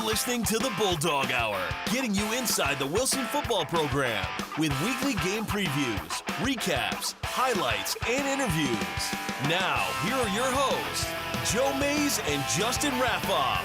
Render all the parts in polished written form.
listening to the Bulldog Hour, getting you inside the Wilson football program with weekly game previews, recaps, highlights, and interviews. Now, here are your hosts, Joe Mays and Justin Raffoff.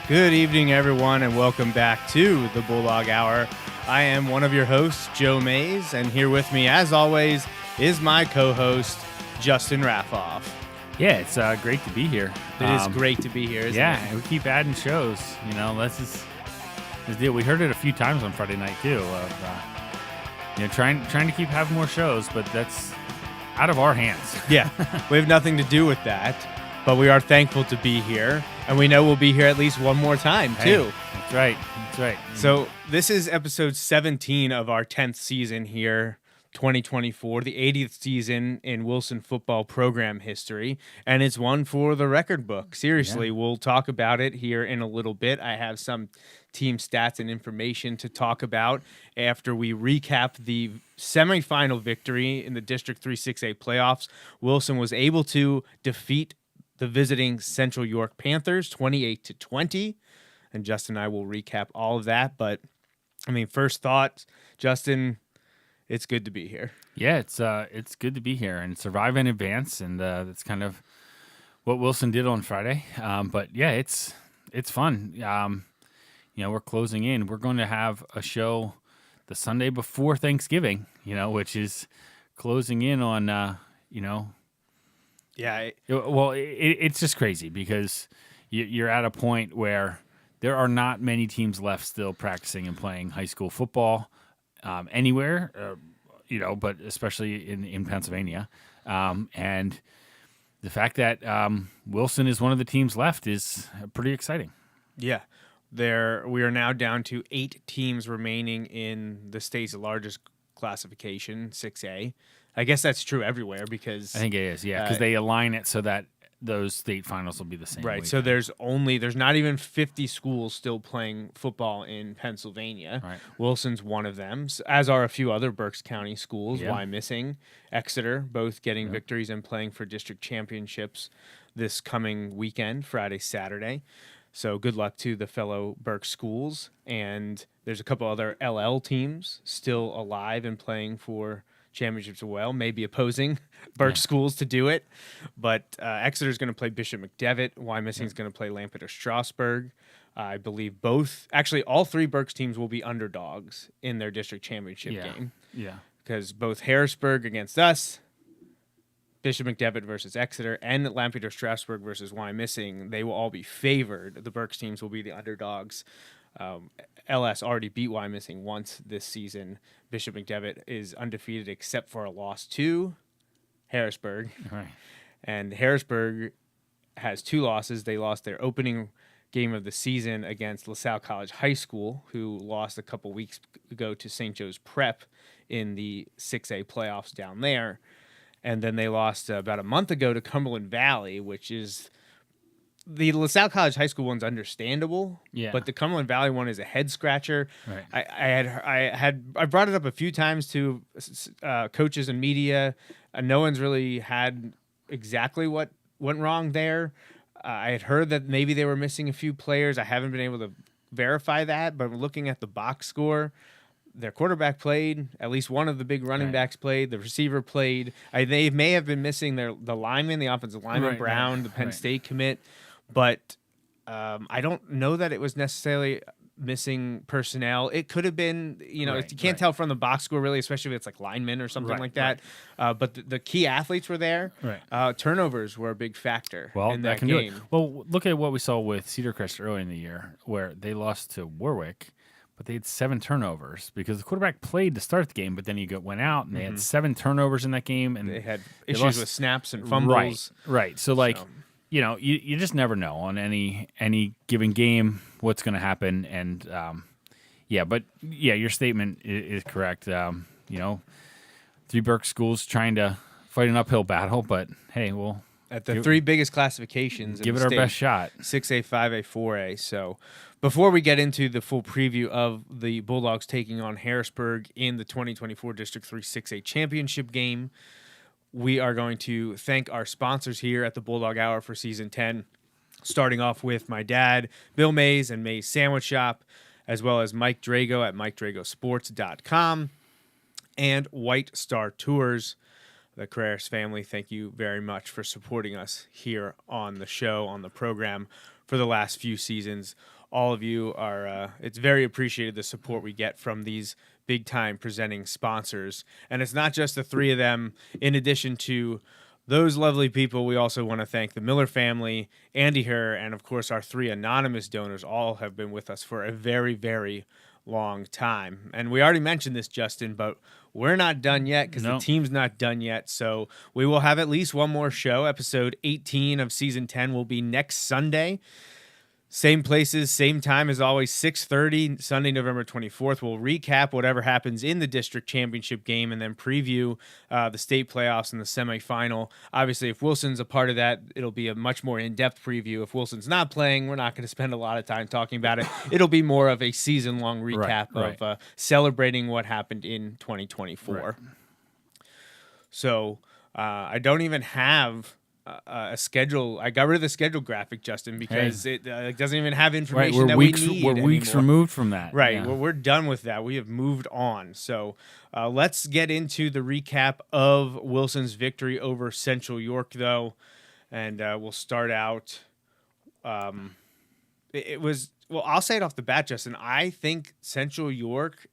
Good evening, everyone, and welcome back to the Bulldog Hour. I am one of your hosts, Joe Mays, and here with me, as always, is my co-host, Justin Raffoff. Yeah, it's great to be here. It is great to be here, isn't it? Yeah, we keep adding shows. You know, this deal. We heard it a few times on Friday night too. Of trying to keep having more shows, but that's out of our hands. Yeah, we have nothing to do with that, but we are thankful to be here, and we know we'll be here at least one more time too. Hey, that's right. That's right. So this is episode 17 of our 10th season here. 2024, the 80th season in Wilson football program history, and it's one for the record book. Seriously, We'll talk about it here in a little bit. I have some team stats and information to talk about after we recap the semifinal victory in the District 3 6A playoffs. Wilson was able to defeat the visiting Central York Panthers 28-20, and Justin and I will recap all of that. But I mean, first thoughts, Justin, it's good to be here. Yeah, it's good to be here and survive in advance, and that's kind of what Wilson did on Friday. But yeah, it's fun. We're closing in. We're going to have a show the Sunday before Thanksgiving. Which is closing in on. Yeah. It's just crazy because you're at a point where there are not many teams left still practicing and playing high school football. Anywhere, but especially in Pennsylvania. And the fact that Wilson is one of the teams left is pretty exciting. Yeah. We are now down to 8 teams remaining in the state's largest classification, 6A. I guess that's true everywhere because... I think it is, yeah, because they align it so that those state finals will be the same. Right, so there's not even 50 schools still playing football in Pennsylvania. Right. Wilson's one of them, as are a few other Berks County schools, Wyomissing, Exeter, both getting victories and playing for district championships this coming weekend, Friday, Saturday. So good luck to the fellow Berks schools. And there's a couple other LL teams still alive and playing for championships as well, maybe opposing Berks schools to do it. But Exeter's going to play Bishop McDevitt. Wyomissing's going to play Lancaster-Strasburg. I believe all 3 Berks teams will be underdogs in their district championship game. Yeah. Because both Harrisburg against us, Bishop McDevitt versus Exeter, and Lancaster-Strasburg versus Wyomissing, they will all be favored. The Berks teams will be the underdogs. LS already beat Wyomissing once this season. Bishop McDevitt is undefeated except for a loss to Harrisburg. Right. And Harrisburg has 2 losses. They lost their opening game of the season against LaSalle College High School, who lost a couple weeks ago to St. Joe's Prep in the 6A playoffs down there. And then they lost about a month ago to Cumberland Valley, which is... The LaSalle College High School one's understandable, but the Cumberland Valley one is a head scratcher. Right. I brought it up a few times to coaches and media. No one's really had exactly what went wrong there. I had heard that maybe they were missing a few players. I haven't been able to verify that, but looking at the box score, their quarterback played. At least one of the big running backs played. The receiver played. They may have been missing the lineman, the offensive lineman, Brown, the Penn State commit. But I don't know that it was necessarily missing personnel. It could have been, you can't tell from the box score really, especially if it's like linemen or something like that. Right. But the key athletes were there. Right. Turnovers were a big factor in that game. Do it. Well, look at what we saw with Cedar Crest early in the year, where they lost to Warwick, but they had 7 turnovers because the quarterback played to start the game, but then he went out and they had 7 turnovers in that game, and they had issues with snaps and fumbles. Right. So you just never know on any given game what's going to happen, and your statement is correct. 3 Berks schools trying to fight an uphill battle, but hey, we'll at the three biggest classifications. Give in it the our best state, shot. 6A, 5A, 4A. So before we get into the full preview of the Bulldogs taking on Harrisburg in the 2024 District 3 6A championship game, we are going to thank our sponsors here at the Bulldog Hour for Season 10, starting off with my dad, Bill Mays and Mays Sandwich Shop, as well as Mike Drago at MikeDragoSports.com, and White Star Tours. The Carreras family, thank you very much for supporting us here on the show, on the program for the last few seasons. All of you are, it's very appreciated, the support we get from these big-time presenting sponsors. And it's not just the three of them. In addition to those lovely people, we also want to thank the Miller family, Andy Herr, and, of course, our three anonymous donors. All have been with us for a very, very long time. And we already mentioned this, Justin, but we're not done yet because the team's not done yet. So we will have at least one more show. Episode 18 of Season 10 will be next Sunday. Same places, same time as always, 6:30, Sunday, November 24th. We'll recap whatever happens in the district championship game and then preview the state playoffs and the semifinal. Obviously, if Wilson's a part of that, it'll be a much more in-depth preview. If Wilson's not playing, we're not going to spend a lot of time talking about it. It'll be more of a season-long recap of celebrating what happened in 2024. Right. So I don't even have a schedule. I got rid of the schedule graphic, Justin, because it doesn't even have information that we need. We're weeks removed from that. Right. Yeah. We're done with that. We have moved on. So let's get into the recap of Wilson's victory over Central York, though. And we'll start out. It was, well, I'll say it off the bat, Justin. I think Central York,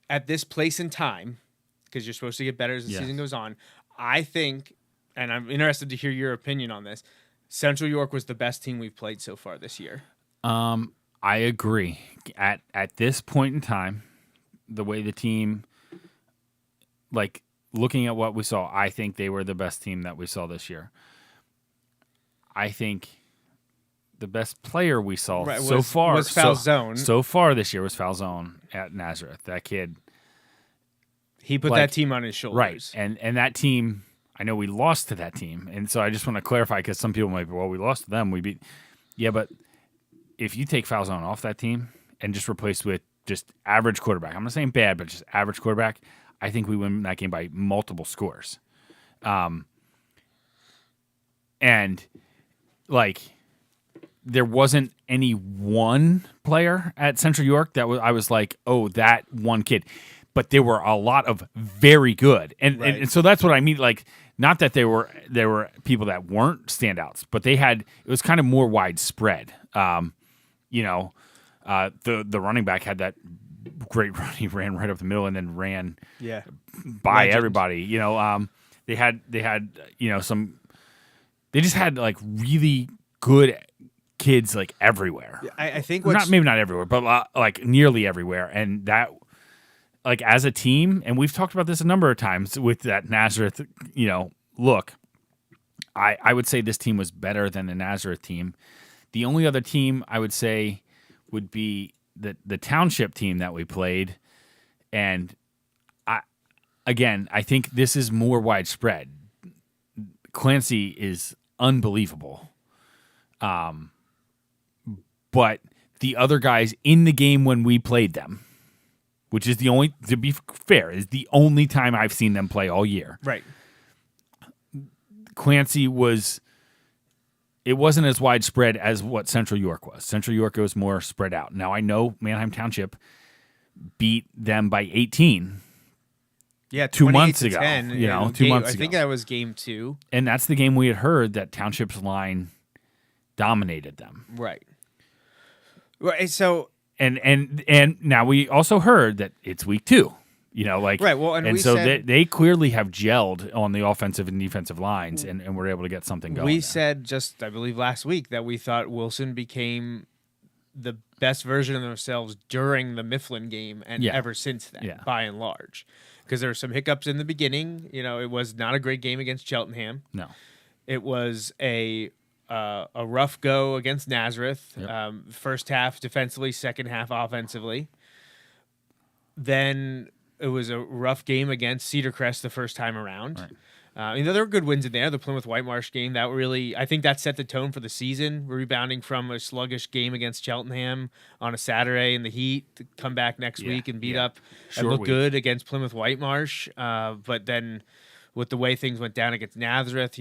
at this place in time, because you're supposed to get better as the season goes on, I think, and I'm interested to hear your opinion on this, Central York was the best team we've played so far this year. I agree. At this point in time, the way the team, like looking at what we saw, I think they were the best team that we saw this year. I think the best player we saw so far was Falzone. So far this year was Falzone at Nazareth. That kid, he put that team on his shoulders, right? And that team. I know we lost to that team, and so I just want to clarify because some people might be, well, we lost to them. We beat. Yeah, but if you take Falzone off that team and just replace with just average quarterback, I'm not saying bad, but just average quarterback, I think we win that game by multiple scores. And, like, there wasn't any one player at Central York that I was like, oh, that one kid. But there were a lot of very good. And so that's what I mean, like, not that there were people that weren't standouts, but it was kind of more widespread. The running back had that great run. He ran right up the middle and then ran by everybody. They had some. They just had like really good kids like everywhere. I think maybe not everywhere, but like nearly everywhere, and that. Like as a team, and we've talked about this a number of times with that Nazareth, look, I would say this team was better than the Nazareth team. The only other team I would say would be the township team that we played. And I think this is more widespread. Clancy is unbelievable. But the other guys in the game when we played them, which is the only, to be fair, is the only time I've seen them play all year. Right. Clancy it wasn't as widespread as what Central York was. Central York was more spread out. Now, I know Manheim Township beat them by 18. Yeah, 2 months ago. 10, 2 months ago. I think that was game 2. And that's the game we had heard that Township's line dominated them. Right. Right. So. And now we also heard that it's week 2, right. Well, and so they clearly have gelled on the offensive and defensive lines, and we're able to get something going. We said I believe last week that we thought Wilson became the best version of themselves during the Mifflin game, and ever since then, by and large, because there were some hiccups in the beginning. It was not a great game against Cheltenham. No, it was a rough go against Nazareth. Yep. First half defensively, second half offensively. Then it was a rough game against Cedar Crest the first time around. There were good wins in there. The Plymouth Whitemarsh game, I think that set the tone for the season, rebounding from a sluggish game against Cheltenham on a Saturday in the heat to come back next week and beat up and look good against Plymouth Whitemarsh. But then with the way things went down against Nazareth,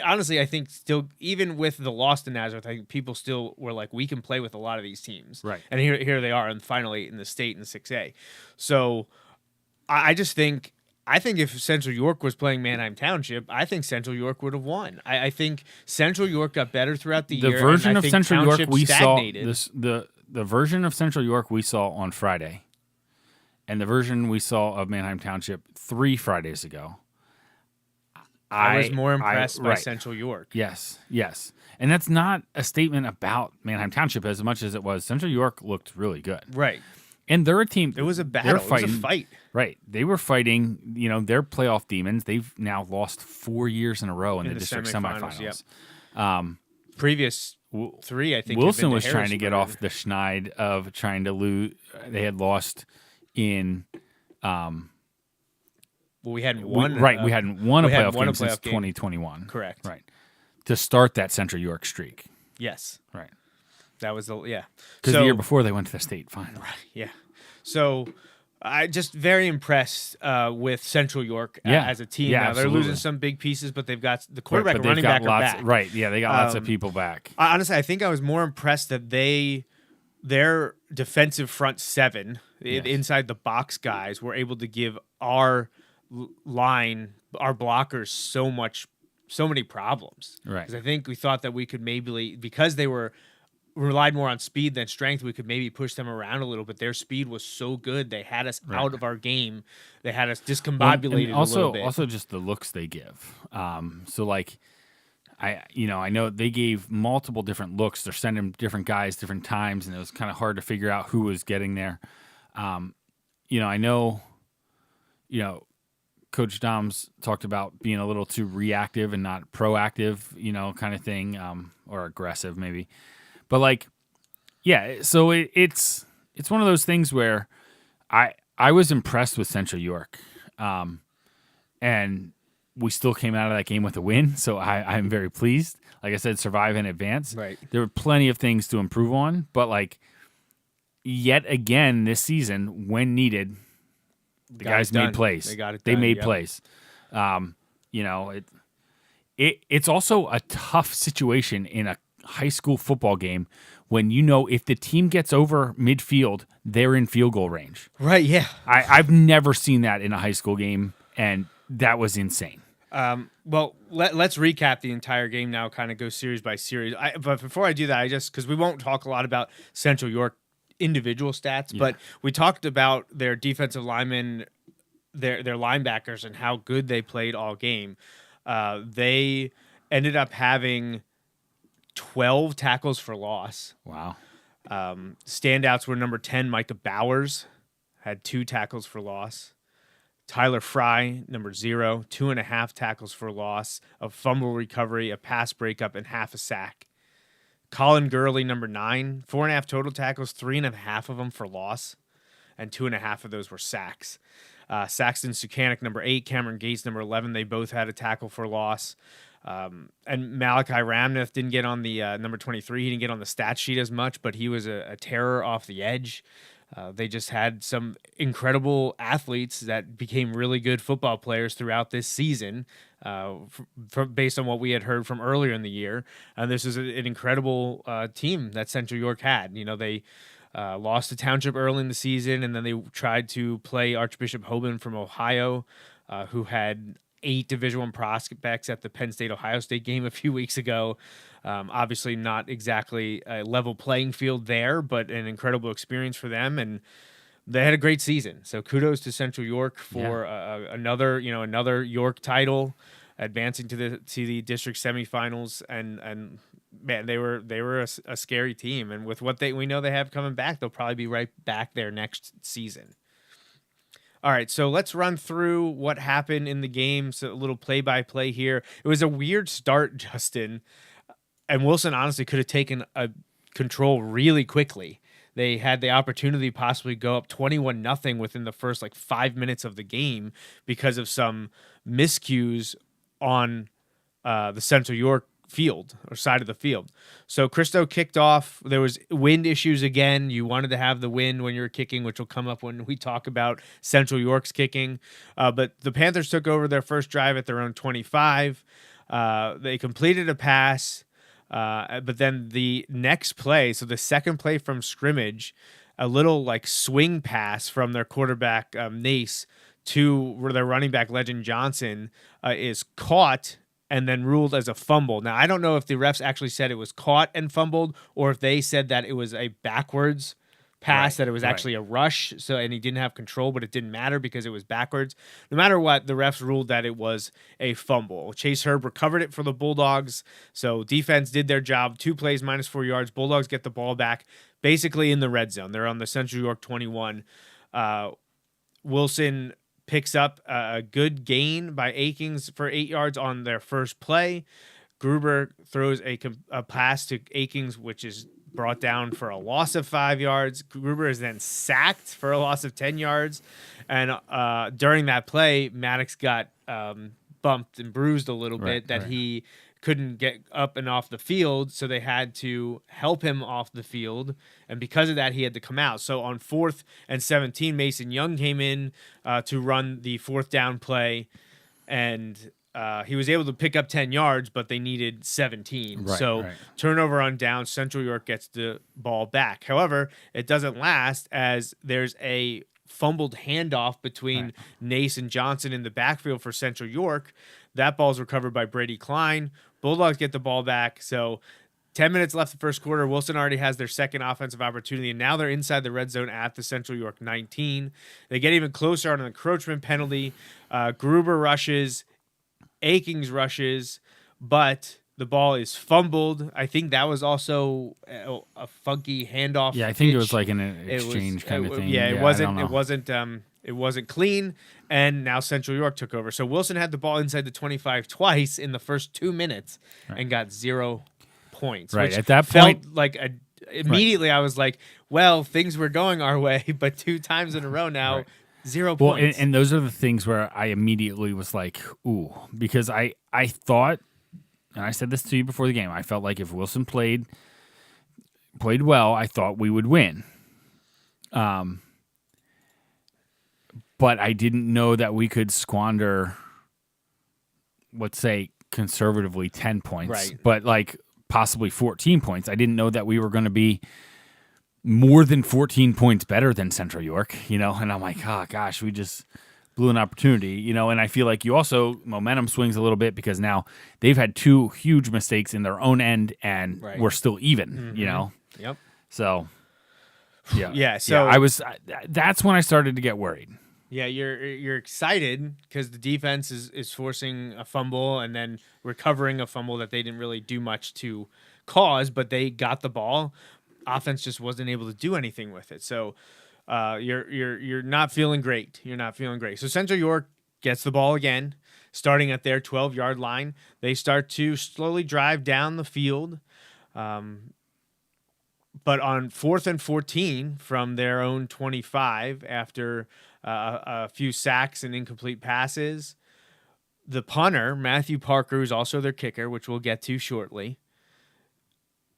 honestly, I think still, even with the loss to Nazareth, I think people still were like, we can play with a lot of these teams. Right. And here they are in the final 8 in the state in 6A. So I just think, if Central York was playing Manheim Township, I think Central York would have won. I think Central York got better throughout the year. The version of Central York we stagnated. saw, the version of Central York we saw on Friday, and the version we saw of Manheim Township 3 Fridays ago. I was more impressed by Central York. Yes. And that's not a statement about Manheim Township as much as it was Central York looked really good. Right. And they're a team. It was a battle. It was a fight. Right. They were fighting, their playoff demons. They've now lost 4 years in a row in the district semifinals. Yep. Previous 3, I think. Wilson was trying to get off the schneid of trying to lose. They had lost in. We hadn't won. We hadn't won a playoff game since 2021. Correct. Right. To start that Central York streak. Yes. Right. That was because the year before they went to the state final. Right. Yeah. So I just very impressed with Central York as a team. Yeah, now they're losing some big pieces, but they've got the quarterback and running back are back. Right. Yeah, they got lots of people back. Honestly, I think I was more impressed that their defensive front 7 inside the box guys were able to give our line, our blockers so many problems. Right. Because I think we thought that we could maybe, because they relied more on speed than strength, we could maybe push them around a little bit. Their speed was so good, they had us out of our game. They had us discombobulated a little bit. Also, just the looks they give. I know they gave multiple different looks. They're sending different guys different times, and it was kind of hard to figure out who was getting there. I know, Coach Dom's talked about being a little too reactive and not proactive, kind of thing, or aggressive maybe. But so it's one of those things where I was impressed with Central York, and we still came out of that game with a win. So I'm very pleased. Like I said, survive and advance. Right. There were plenty of things to improve on, but yet again this season, when needed, the guys made plays. They got it done. They made plays. It's also a tough situation in a high school football game when if the team gets over midfield, they're in field goal range. Right, yeah. I've never seen that in a high school game, and that was insane. Well, let's recap the entire game now, kind of go series by series. But before I do that, because we won't talk a lot about Central York individual stats, but we talked about their defensive linemen, their linebackers, and how good they played all game. They ended up having 12 tackles for loss. Wow. Standouts were number 10, Micah Bowers, had 2 tackles for loss. Tyler Fry, number 0, 2.5 tackles for loss, a fumble recovery, a pass breakup, and half a sack. Colin Gurley, number 9, 4.5 total tackles, 3.5 of them for loss, and 2.5 of those were sacks. Saxton Sukanik, number 8, Cameron Gates, number 11, they both had a tackle for loss. And Malachi Ramnath didn't get on the number 23. He didn't get on the stat sheet as much, but he was a terror off the edge. They just had some incredible athletes that became really good football players throughout this season, based on what we had heard from earlier in the year. And this is an incredible team that Central York had. They lost to Township early in the season, and then they tried to play Archbishop Hoban from Ohio, who had 8 Division I prospects at the Penn State-Ohio State game a few weeks ago. Obviously not exactly a level playing field there, but an incredible experience for them, and they had a great season. So kudos to Central York for another York title, advancing to the district semifinals, and man, they were a scary team, and with what we know they have coming back, they'll probably be right back there next season. All right, so let's run through what happened in the game. So a little play-by-play here. It was a weird start, Justin, and Wilson honestly could have taken a control really quickly. They had the opportunity to possibly go up 21-0 within the first 5 minutes of the game because of some miscues on the Central York field or side of the field. So Christo kicked off. There was wind issues again. You wanted to have the wind when you're kicking, which will come up when we talk about Central York's kicking. But the Panthers took over their first drive at their own 25. They completed a pass, but then the next play, so the second play from scrimmage, a little swing pass from their quarterback Nace to their running back Legend Johnson is caught and then ruled as a fumble. Now, I don't know if the refs actually said it was caught and fumbled or if they said that it was a backwards pass, that it was actually a rush, and he didn't have control, but it didn't matter because it was backwards. No matter what, the refs ruled that it was a fumble. Chase Herb recovered it for the Bulldogs, so defense did their job. 2 plays, -4 yards. Bulldogs get the ball back basically in the red zone. They're on the Central York 21. Wilson picks up a good gain by Akings for 8 yards on their first play. Gruber throws a pass to Akings, which is brought down for a loss of 5 yards. Gruber is then sacked for a loss of 10 yards. And during that play, Maddox got bumped and bruised a little bit that he couldn't get up and off the field, so they had to help him off the field, and because of that, he had to come out. So on 4th and 17, Mason Young came in to run the 4th down play, and he was able to pick up 10 yards, but they needed 17. Turnover on down, Central York gets the ball back. However, it doesn't last as there's a fumbled handoff between Nace and Johnson in the backfield for Central York. That ball's recovered by Brady Klein. Bulldogs get the ball back. So 10 minutes left the first quarter. Wilson already has their second offensive opportunity, and now they're inside the red zone at the Central York 19. They get even closer on an encroachment penalty. Gruber rushes. Akings rushes, but the ball is fumbled. I think that was also a funky handoff. Yeah, I think it was like an exchange kind of thing. Yeah, it wasn't clean, and now Central York took over. So Wilson had the ball inside the 25 twice in the first 2 minutes and got 0 points. Right, which at that felt point, like immediately I was like, well, things were going our way, but 2 times in a row now. 0 points. Well, and those are the things where I immediately was like, ooh, because I thought, and I said this to you before the game, I felt like if Wilson played well, I thought we would win. But I didn't know that we could squander, let's say, conservatively 10 points, but possibly 14 points. I didn't know that we were going to be more than 14 points better than Central York, and I'm like, oh gosh, we just blew an opportunity, and I feel like you also, momentum swings a little bit because now they've had 2 huge mistakes in their own end and we're still even, Yep. So, that's when I started to get worried. Yeah, you're excited because the defense is forcing a fumble and then recovering a fumble that they didn't really do much to cause, but they got the ball. Offense just wasn't able to do anything with it. So you're not feeling great. You're not feeling great. So Central York gets the ball again, starting at their 12-yard line. They start to slowly drive down the field. But on 4th and 14 from their own 25, after a few sacks and incomplete passes, the punter, Matthew Parker, who's also their kicker, which we'll get to shortly,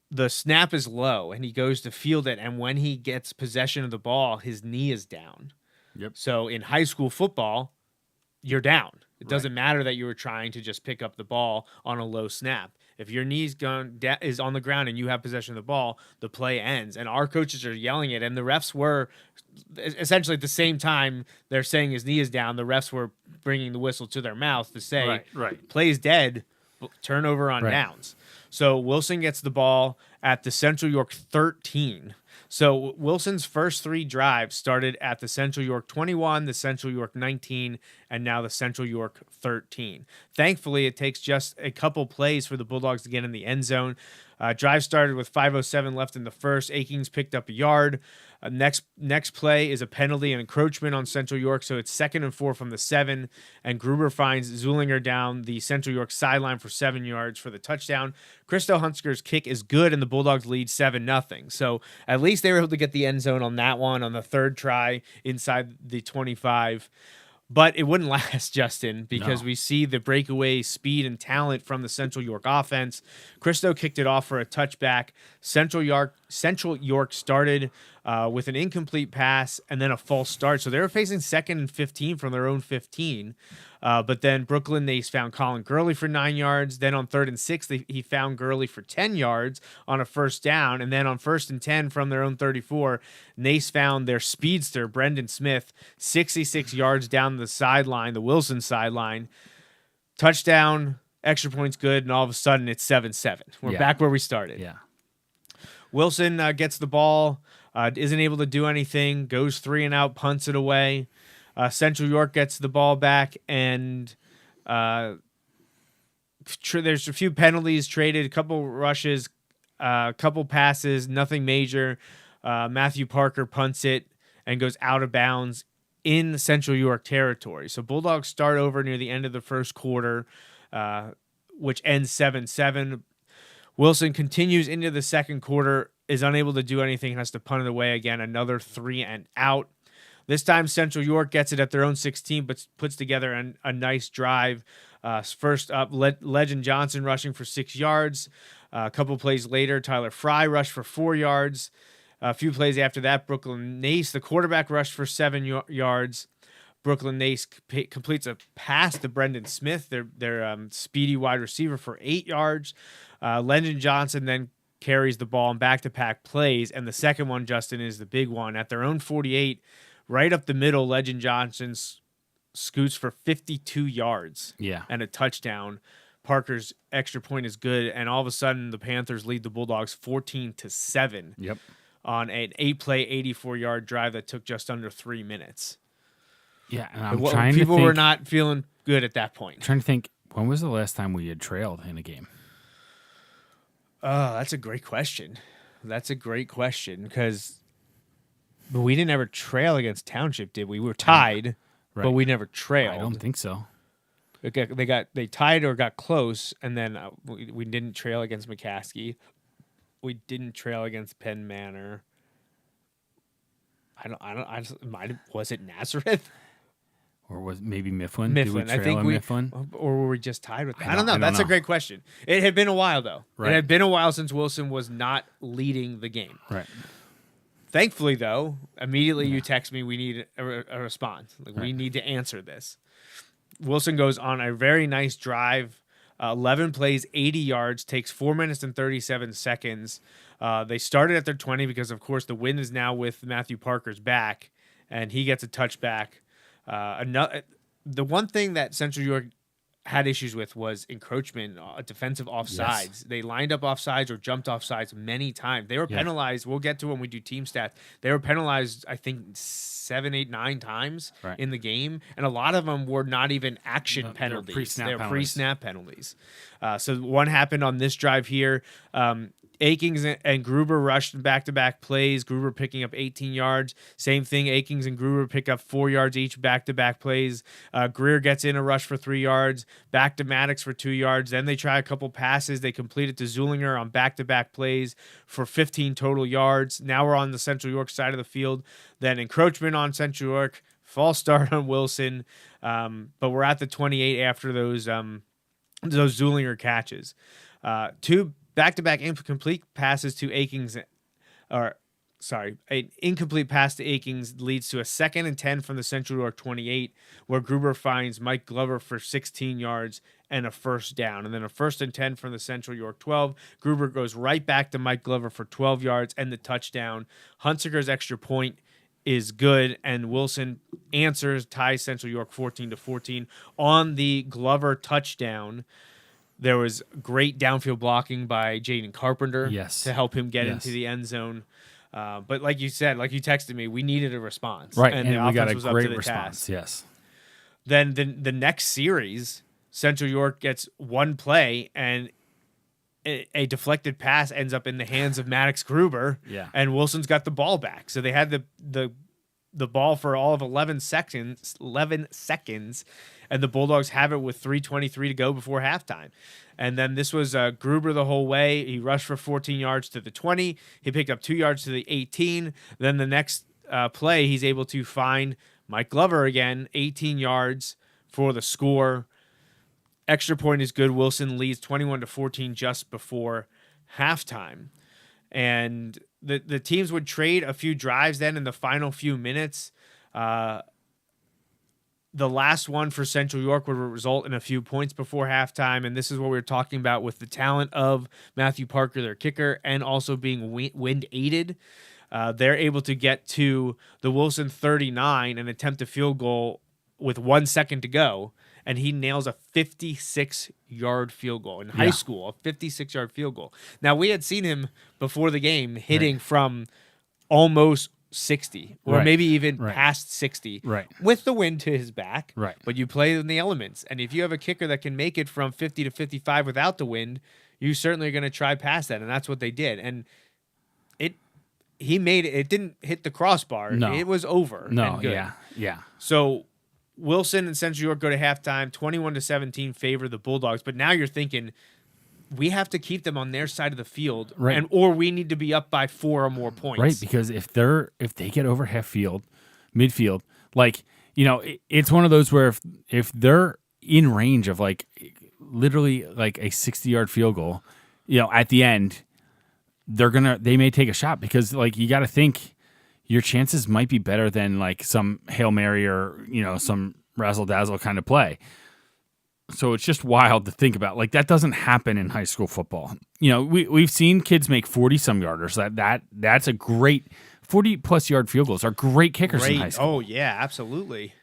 the snap is low, and he goes to field it, and when he gets possession of the ball, his knee is down. Yep. So in high school football, you're down. It doesn't matter that you were trying to just pick up the ball on a low snap. If your knee's is on the ground and you have possession of the ball, the play ends. And our coaches are yelling it, and the refs were essentially at the same time they're saying his knee is down, the refs were bringing the whistle to their mouth to say, play's dead, turnover on downs. So Wilson gets the ball at the Central York 13. So Wilson's first 3 drives started at the Central York 21, the Central York 19, and now the Central York 13. Thankfully, it takes just a couple plays for the Bulldogs to get in the end zone. Drive started with 5:07 left in the first. Akings picked up a yard. Next play is a penalty and encroachment on Central York, so it's 2nd and 4 from the 7, and Gruber finds Zulinger down the Central York sideline for 7 yards for the touchdown. Christo Hunsaker's kick is good, and the Bulldogs lead 7-0. So at least they were able to get the end zone on that one on the third try inside the 25. But it wouldn't last, Justin, because we see the breakaway speed and talent from the Central York offense. Christo kicked it off for a touchback. Central York started with an incomplete pass and then a false start. So they were facing 2nd and 15 from their own 15. But then Brooklyn Nace found Colin Gurley for 9 yards. Then on 3rd and 6, he found Gurley for 10 yards on a first down. And then on 1st and 10 from their own 34, Nace found their speedster, Brendan Smith, 66 yards down the sideline, the Wilson sideline. Touchdown, extra points good, and all of a sudden it's 7-7. We're back where we started. Yeah. Wilson gets the ball, isn't able to do anything, goes 3 and out, punts it away. Central York gets the ball back, and there's a few penalties traded, a couple rushes, a couple passes, nothing major. Matthew Parker punts it and goes out of bounds in Central York territory. So Bulldogs start over near the end of the first quarter, which ends 7-7. Wilson continues into the second quarter, is unable to do anything, has to punt it away again, another 3 and out. This time, Central York gets it at their own 16, but puts together a nice drive. First up, Legend Johnson rushing for 6 yards. A couple plays later, Tyler Fry rushed for 4 yards. A few plays after that, Brooklyn Nace, the quarterback, rushed for 7 yards. Brooklyn Nace completes a pass to Brendan Smith, their speedy wide receiver, for 8 yards. Legend Johnson then carries the ball in back-to-back plays, and the second one, Justin, is the big one. At their own 48, right up the middle, Legend Johnson scoots for 52 yards and a touchdown. Parker's extra point is good, and all of a sudden the Panthers lead the Bulldogs 14-7 on an 8-play, 84-yard drive that took just under 3 minutes. Yeah, and I'm trying to think. People were not feeling good at that point. I'm trying to think, when was the last time we had trailed in a game? That's a great question. Because we didn't ever trail against Township, did we? We were tied, but we never trailed. I don't think so. They tied or got close, and then we didn't trail against McCaskey. We didn't trail against Penn Manor. Was it Nazareth? Or was it maybe Mifflin? Mifflin. Did we trail I think Mifflin? Or were we just tied with them? I don't know. That's a great question. It had been a while, though. Right. It had been a while since Wilson was not leading the game. Right. Thankfully, though, immediately you text me, we need a response. We need to answer this. Wilson goes on a very nice drive, 11 plays, 80 yards, takes 4 minutes and 37 seconds. They started at their 20 because, of course, the wind is now with Matthew Parker's back, and he gets a touchback. The one thing that Central York had issues with was encroachment, defensive offsides. Yes. They lined up offsides or jumped offsides many times. They were penalized. We'll get to when we do team stats. They were penalized, I think, 7, 8, 9 times in the game, and a lot of them were not even action penalties. They were pre-snap penalties. So one happened on this drive here. Akings and Gruber rushed back-to-back plays. Gruber picking up 18 yards. Same thing, Akings and Gruber pick up 4 yards each back-to-back plays. Greer gets in a rush for 3 yards. Back to Maddox for 2 yards. Then they try a couple passes. They complete it to Zulinger on back-to-back plays for 15 total yards. Now we're on the Central York side of the field. Then encroachment on Central York. False start on Wilson. But we're at the 28 after those Zulinger catches. Two back-to-back incomplete passes to Akings, an incomplete pass to Akings leads to a 2nd and 10 from the Central York 28, where Gruber finds Mike Glover for 16 yards and a first down. And then a 1st and 10 from the Central York 12. Gruber goes right back to Mike Glover for 12 yards and the touchdown. Hunsaker's extra point is good, and Wilson answers, ties Central York 14-14 on the Glover touchdown. There was great downfield blocking by Jaden Carpenter to help him get into the end zone. But like you said, like you texted me, we needed a response. Right, and we the got a was up great to the response, task. yes. Then the next series, Central York gets one play, and a deflected pass ends up in the hands of Maddox Gruber, and Wilson's got the ball back. So they had the ball for all of 11 seconds, and the Bulldogs have it with 3:23 to go before halftime. And then this was Gruber the whole way. He rushed for 14 yards to the 20. He picked up 2 yards to the 18. Then the next play, he's able to find Mike Glover again, 18 yards for the score. Extra point is good. Wilson leads 21-14 just before halftime. And the teams would trade a few drives then in the final few minutes. The last one for Central York would result in a few points before halftime, and this is what we were talking about with the talent of Matthew Parker, their kicker, and also being wind-aided. They're able to get to the Wilson 39 and attempt a field goal with 1 second to go, and he nails a 56-yard field goal in high school, a 56-yard field goal. Now, we had seen him before the game hitting from almost 60 or maybe even past 60 with the wind to his back. But you play in the elements. And if you have a kicker that can make it from 50 to 55 without the wind, you certainly are going to try past that. And that's what they did. And he made it. It didn't hit the crossbar. No. It was over. No, yeah. So Wilson and Central York go to halftime, 21-17 favor the Bulldogs. But now you're thinking, we have to keep them on their side of the field, or we need to be up by 4 or more points. Right, because if they get over midfield, like, it's one of those where if they're in range of like literally like a 60-yard field goal, at the end, they may take a shot because like you got to think your chances might be better than like some Hail Mary or some razzle dazzle kind of play. So it's just wild to think about. Like, that doesn't happen in high school football. We've seen kids make 40-some yarders. That's a great 40-plus yard field goals are great kickers in high school. Oh yeah, absolutely.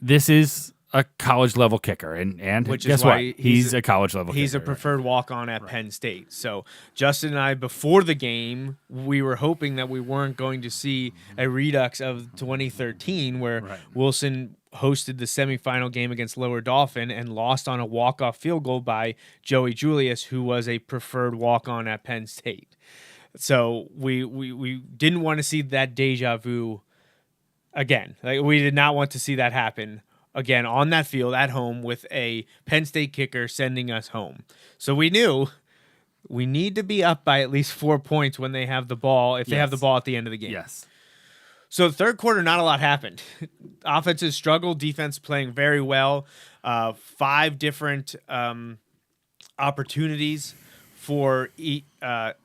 This is a college level kicker, and which guess is why what? He's a college level. He's kicker, a preferred walk-on at Penn State. So Justin and I, before the game, we were hoping that we weren't going to see a redux of 2013, where Wilson hosted the semifinal game against Lower Dauphin and lost on a walk-off field goal by Joey Julius, who was a preferred walk-on at Penn State. So we didn't want to see that deja vu again. Like, we did not want to see that happen again on that field at home with a Penn State kicker sending us home. So we knew we need to be up by at least 4 points when they have the ball, if they have the ball at the end of the game. Yes. So the third quarter, not a lot happened. Offenses struggled, defense playing very well. 5 different opportunities for 5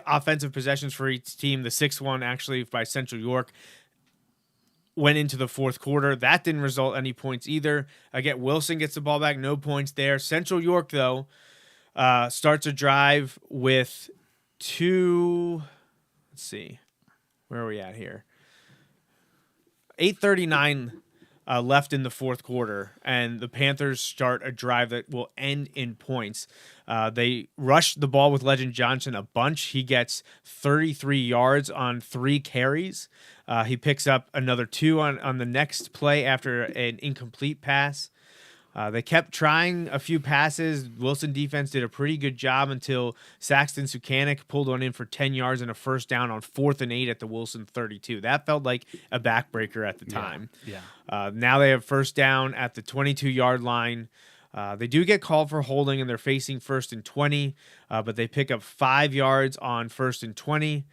offensive possessions for each team. The 6th one actually by Central York went into the fourth quarter. That didn't result in any points either. Again, Wilson gets the ball back, no points there. Central York, though, starts a drive with 2. Let's see. Where are we at here? 8:39 left in the fourth quarter, and the Panthers start a drive that will end in points. They rush the ball with Legend Johnson a bunch. He gets 33 yards on 3 carries. He picks up another 2 on the next play after an incomplete pass. They kept trying a few passes. Wilson defense did a pretty good job until Saxton Sukanik pulled one in for 10 yards and a first down on 4th and 8 at the Wilson 32. That felt like a backbreaker at the time. Yeah. Now they have first down at the 22-yard line. They do get called for holding, and they're facing 1st and 20, but they pick up 5 yards on 1st and 20.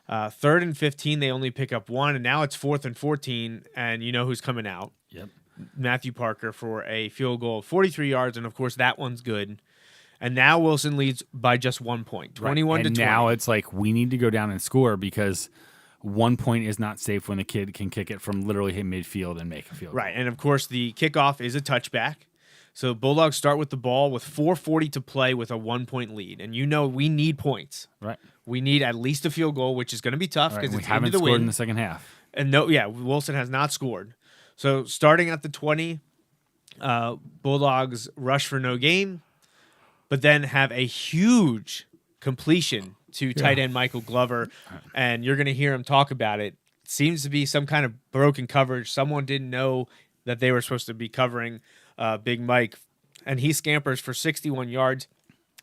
3rd and 15, they only pick up 1, and now it's 4th and 14, and you know who's coming out. Yep. Matthew Parker for a field goal of 43 yards, and of course that one's good. And now Wilson leads by just 1 point, 21 to 20. Now it's like we need to go down and score because 1 point is not safe when the kid can kick it from literally hit midfield and make a field goal. Right, and of course the kickoff is a touchback. So Bulldogs start with the ball with 4:40 to play with a 1 point lead, and you know we need points. Right, we need at least a field goal, which is going to be tough because we haven't scored in the second half. And Wilson has not scored. So starting at the 20, Bulldogs rush for no gain, but then have a huge completion to tight end Michael Glover, and you're going to hear him talk about it. Seems to be some kind of broken coverage. Someone didn't know that they were supposed to be covering Big Mike, and he scampers for 61 yards.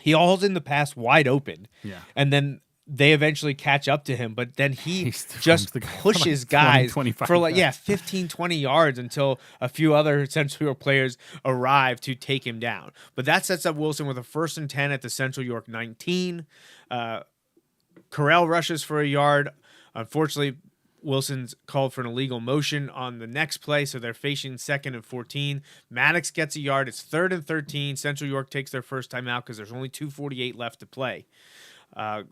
He hauls in the pass wide open. Yeah. And then they eventually catch up to him, but then he still just runs the guy for pushes like 20, guys 25 for like, yards. 15, 20 yards until a few other Central York players arrive to take him down. But that sets up Wilson with a 1st and 10 at the Central York 19. Corral rushes for a yard. Unfortunately, Wilson's called for an illegal motion on the next play, so they're facing 2nd and 14. Maddox gets a yard. It's 3rd and 13. Central York takes their first timeout because there's only 2:48 left to play.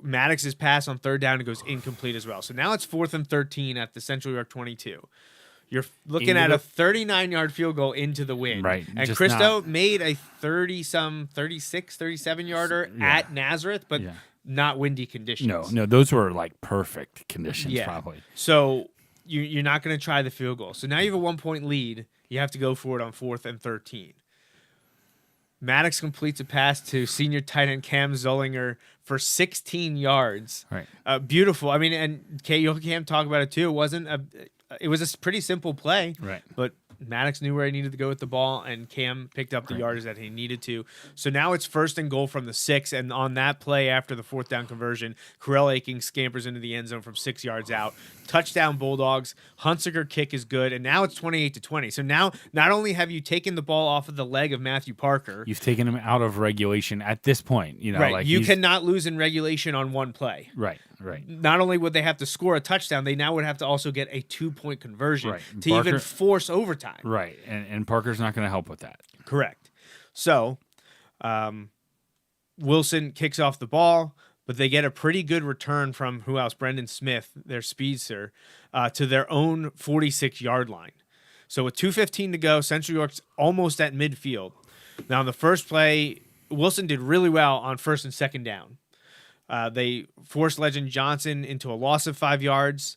Maddox's pass on 3rd down goes incomplete as well. So now it's 4th and 13 at the Central York 22. You're looking at a 39-yard field goal into the wind. Right. And just Christo not- made a 36, 37-yarder at Nazareth, but not windy conditions. No, those were like perfect conditions, probably. So you're not going to try the field goal. So now you have a 1-point lead. You have to go for it on 4th and 13. Maddox completes a pass to senior tight end Cam Zollinger for 16 yards. Right. Beautiful. I mean, and Cam talked about it too. It was a pretty simple play. Right. But Maddox knew where he needed to go with the ball, and Cam picked up the yardage that he needed to. So now it's 1st and goal from the 6, and on that play after the 4th down conversion, Corell Aking scampers into the end zone from 6 yards out. Touchdown Bulldogs. Hunsiker kick is good, and now it's 28-20. So now not only have you taken the ball off of the leg of Matthew Parker, You've taken him out of regulation at this point. You know, right? like You he's- cannot lose in regulation on one play. Right. Not only would they have to score a touchdown, they now would have to also get a 2-point conversion Right. to even force overtime. Right. And Parker's not going to help with that. Correct. So, Wilson kicks off the ball, but they get a pretty good return from who else? Brendan Smith, their speedster, to their own 46-yard line. So with 2:15 to go, Central York's almost at midfield. Now, on the first play, Wilson did really well on 1st and 2nd down. They forced Legend Johnson into a loss of 5 yards.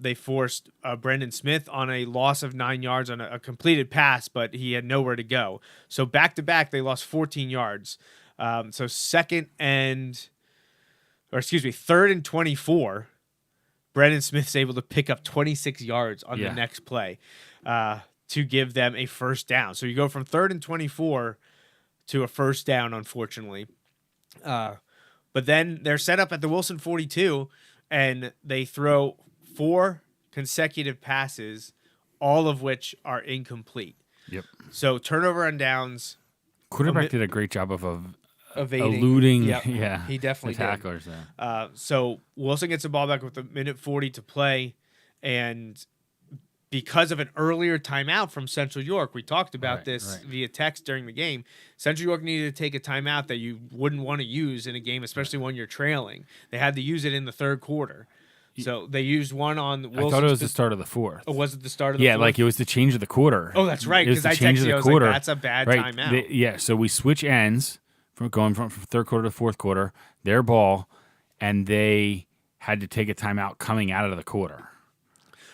They forced Brendan Smith on a loss of 9 yards on a completed pass, but he had nowhere to go. So back-to-back, they lost 14 yards. So 3rd and 24, Brendan Smith's able to pick up 26 yards on the next play to give them a 1st down. So you go from 3rd and 24 to a 1st down, unfortunately. But then they're set up at the Wilson 42, and they throw 4 consecutive passes, all of which are incomplete. Yep. So turnover on downs. Quarterback did a great job of evading. eluding. Yep. Yeah, He definitely the tacklers did. there. So Wilson gets the ball back with a minute 40 to play, and because of an earlier timeout from Central York, we talked about this via text during the game. Central York needed to take a timeout that you wouldn't want to use in a game, especially when you're trailing. They had to use it in the 3rd quarter. So they used one on Wilson. I thought it was the start of the 4th. Oh, was it the start of the 4th? Yeah, like it was the change of the quarter. Oh, that's right, It was because the I change texted of you. the I was quarter. like, that's a bad Right. timeout. So we switch ends from going from 3rd quarter to 4th quarter, their ball, and they had to take a timeout coming out of the quarter.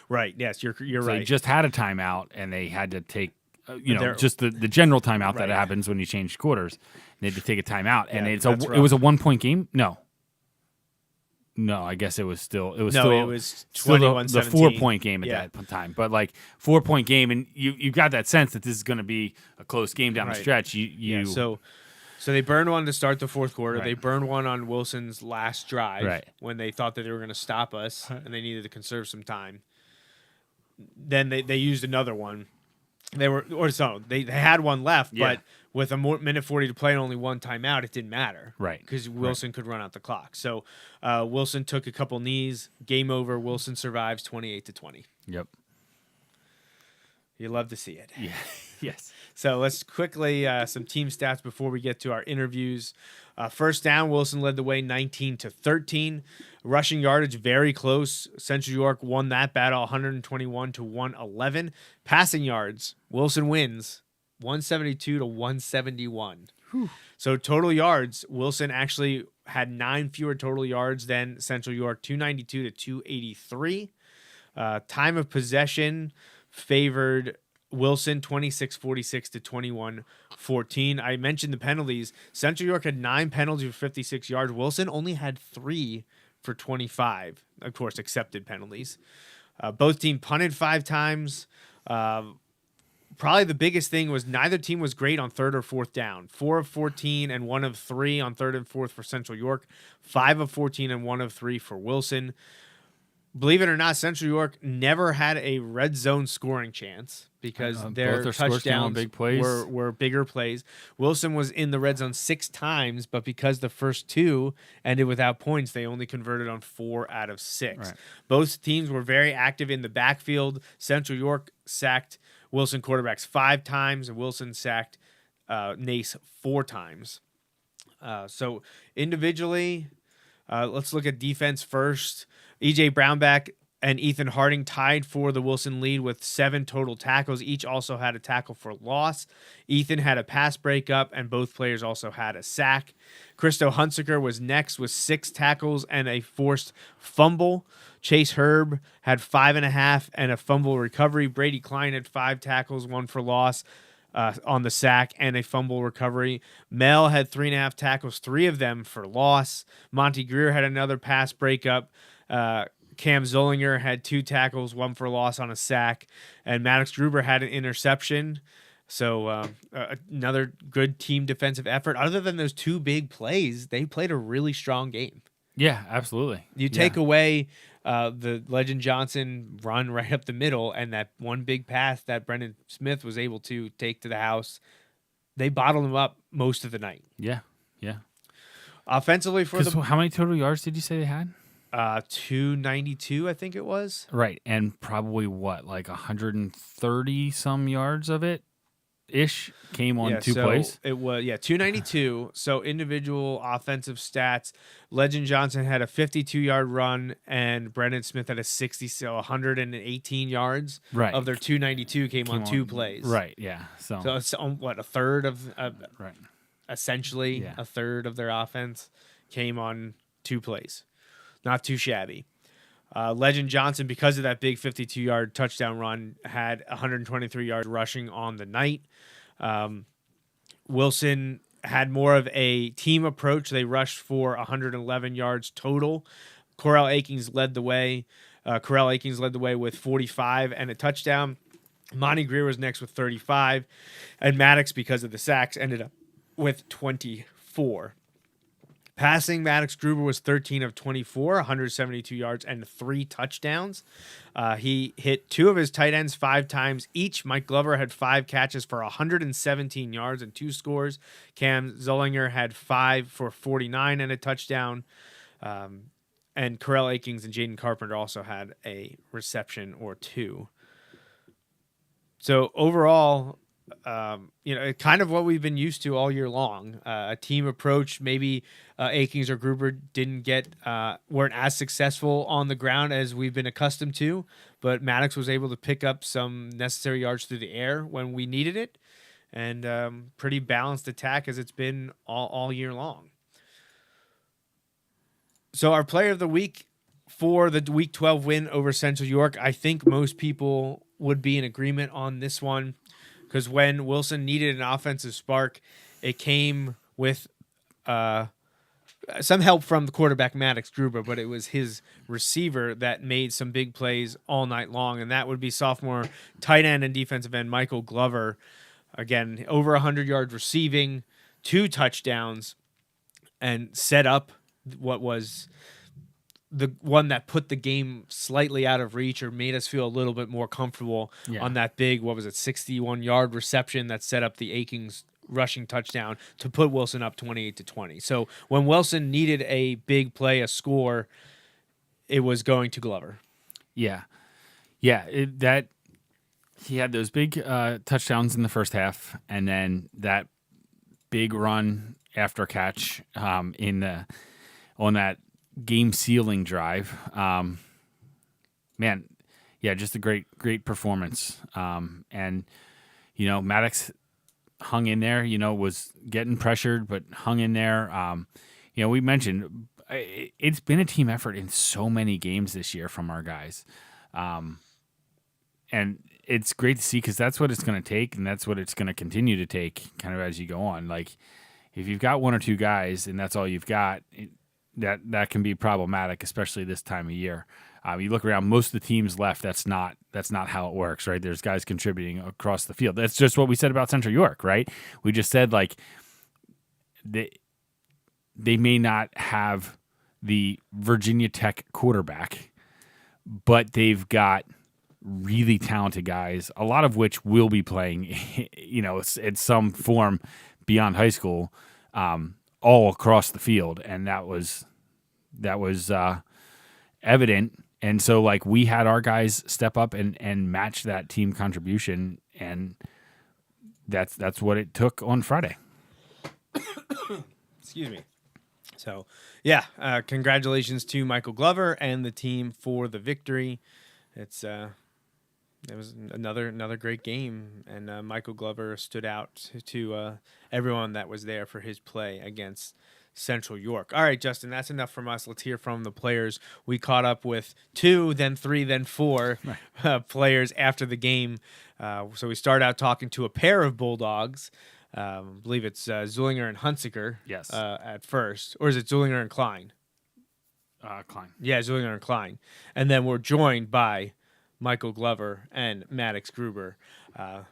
Right. Yes, you're So right. they just had a timeout, and they had to take, Their- just the general timeout Right. that happens when you change quarters. They had to take a timeout, and Yeah, it that's was a 1-point game. No, I guess it was still. it was still the 21-17. 4-point game at that time, but like 4-point game, and you got that sense that this is going to be a close game down the Right. stretch. So they burned one to start the 4th quarter. Right. They burned one on Wilson's last drive Right. when they thought that they were going to stop us and they needed to conserve some time. Then they used another one. They had one left, but with a minute 40 to play and only one timeout, it didn't matter. Right. Because Wilson could run out the clock. So Wilson took a couple knees. Game over. Wilson survives 28-20. Yep. You love to see it. Yeah. Yes. So let's quickly some team stats before we get to our interviews. 1st down, Wilson led the way 19-13. Rushing yardage, very close. Central York won that battle 121-111. Passing yards, Wilson wins 172-171. So total yards, Wilson actually had 9 fewer total yards than Central York, 292-283. Time of possession favored Wilson 26-46 to 21-14. I mentioned the penalties. Central York had 9 penalties for 56 yards. Wilson only had 3 for 25. Of course, accepted penalties. Both teams punted 5 times. probably the biggest thing was neither team was great on third or fourth down. 4 of 14 and 1 of 3 on third and fourth for Central York. 5 of 14 and 1 of 3 for Wilson. Believe it or not, Central York never had a red zone scoring chance because their touchdowns big plays. were bigger plays. Wilson was in the red zone 6 times, but because the first 2 ended without points, they only converted on 4 out of 6. Right. Both teams were very active in the backfield. Central York sacked Wilson quarterbacks 5 times, and Wilson sacked Nace 4 times. So individually, let's look at defense first. E.J. Brownback and Ethan Harding tied for the Wilson lead with 7 total tackles. Each also had a tackle for loss. Ethan had a pass breakup, and both players also had a sack. Christo Hunsaker was next with 6 tackles and a forced fumble. Chase Herb had 5.5 and a fumble recovery. Brady Klein had 5 tackles, 1 for loss on the sack, and a fumble recovery. Mel had 3.5 tackles, 3 of them for loss. Monty Greer had another pass breakup. Cam Zollinger had 2 tackles, 1 for loss on a sack, and Maddox Gruber had an interception. So another good team defensive effort. Other than those 2 big plays, they played a really strong game. Yeah, absolutely. You take away the Legend Johnson run right up the middle and that one big pass that Brendan Smith was able to take to the house, they bottled him up most of the night. Yeah. Offensively how many total yards did you say they had? 292, I think it was. Right, and probably like 130 some yards of it ish came on 2 plays. It was 292. So individual offensive stats, Legend Johnson had a 52-yard run and Brendan Smith had a 60, so 118 yards. Right. Of their 292 came on 2 plays. Right, yeah. So it's a third of right. Essentially a third of their offense came on 2 plays. Not too shabby. Legend Johnson, because of that big 52-yard touchdown run, had 123 yards rushing on the night. Wilson had more of a team approach. They rushed for 111 yards total. Corral Akings led the way. With 45 and a touchdown. Monty Greer was next with 35. And Maddox, because of the sacks, ended up with 24. Passing, Maddox Gruber was 13 of 24, 172 yards, and 3 touchdowns. He hit 2 of his tight ends 5 times each. Mike Glover had 5 catches for 117 yards and 2 scores. Cam Zollinger had 5 for 49 and a touchdown. And Corell Akings and Jaden Carpenter also had a reception or 2. So overall, kind of what we've been used to all year long. A team approach. Maybe Akings or Gruber weren't as successful on the ground as we've been accustomed to, but Maddox was able to pick up some necessary yards through the air when we needed it, and pretty balanced attack as it's been all year long. So our player of the week for the Week 12 win over Central York, I think most people would be in agreement on this one. Because when Wilson needed an offensive spark, it came with some help from the quarterback, Maddox Gruber, but it was his receiver that made some big plays all night long, and that would be sophomore tight end and defensive end Michael Glover. Again, over 100 yards receiving, 2 touchdowns, and set up what was the one that put the game slightly out of reach or made us feel a little bit more comfortable on that big, 61-yard reception that set up the Akings rushing touchdown to put Wilson up 28-20. So when Wilson needed a big play, a score, it was going to Glover. Yeah. He had those big touchdowns in the first half, and then that big run after catch on that game sealing drive. Just a great performance. And Maddox hung in there, was getting pressured, but hung in there. We mentioned it's been a team effort in so many games this year from our guys. And it's great to see, because that's what it's going to take, and that's what it's going to continue to take kind of as you go on. Like, if you've got 1 or 2 guys and that's all you've got, that can be problematic, especially this time of year. You look around, most of the teams left. That's not how it works, right? There's guys contributing across the field. That's just what we said about Central York, right? We just said like they may not have the Virginia Tech quarterback, but they've got really talented guys, a lot of which will be playing, in some form beyond high school, all across the field, and that was evident. And so, like, we had our guys step up and match that team contribution, and that's what it took on Friday. Excuse me. So, yeah, congratulations to Michael Glover and the team for the victory. It was another great game, and Michael Glover stood out to everyone that was there for his play against Central York. All right, Justin, that's enough from us. Let's hear from the players. We caught up with 2, then 3, then 4 players after the game. So we start out talking to a pair of Bulldogs. I believe it's Zullinger and Hunziker. Yes. At first. Or is it Zullinger and Klein? Klein. Yeah, Zullinger and Klein. And then we're joined by Michael Glover and Maddox Gruber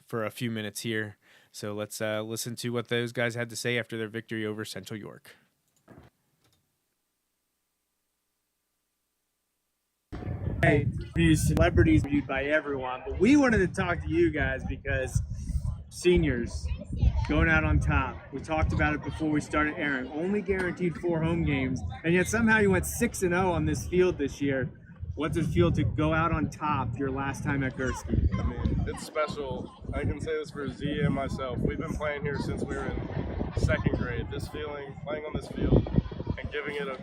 for a few minutes here. So let's listen to what those guys had to say after their victory over Central York. Hey, these celebrities viewed by everyone, but we wanted to talk to you guys because seniors going out on top. We talked about it before we started airing. Only guaranteed 4 home games, and yet somehow you went 6-0 on this field this year. What's it feel to go out on top your last time at Gursky? I mean, it's special. I can say this for Z and myself. We've been playing here since we were in 2nd grade. This feeling, playing on this field and giving it a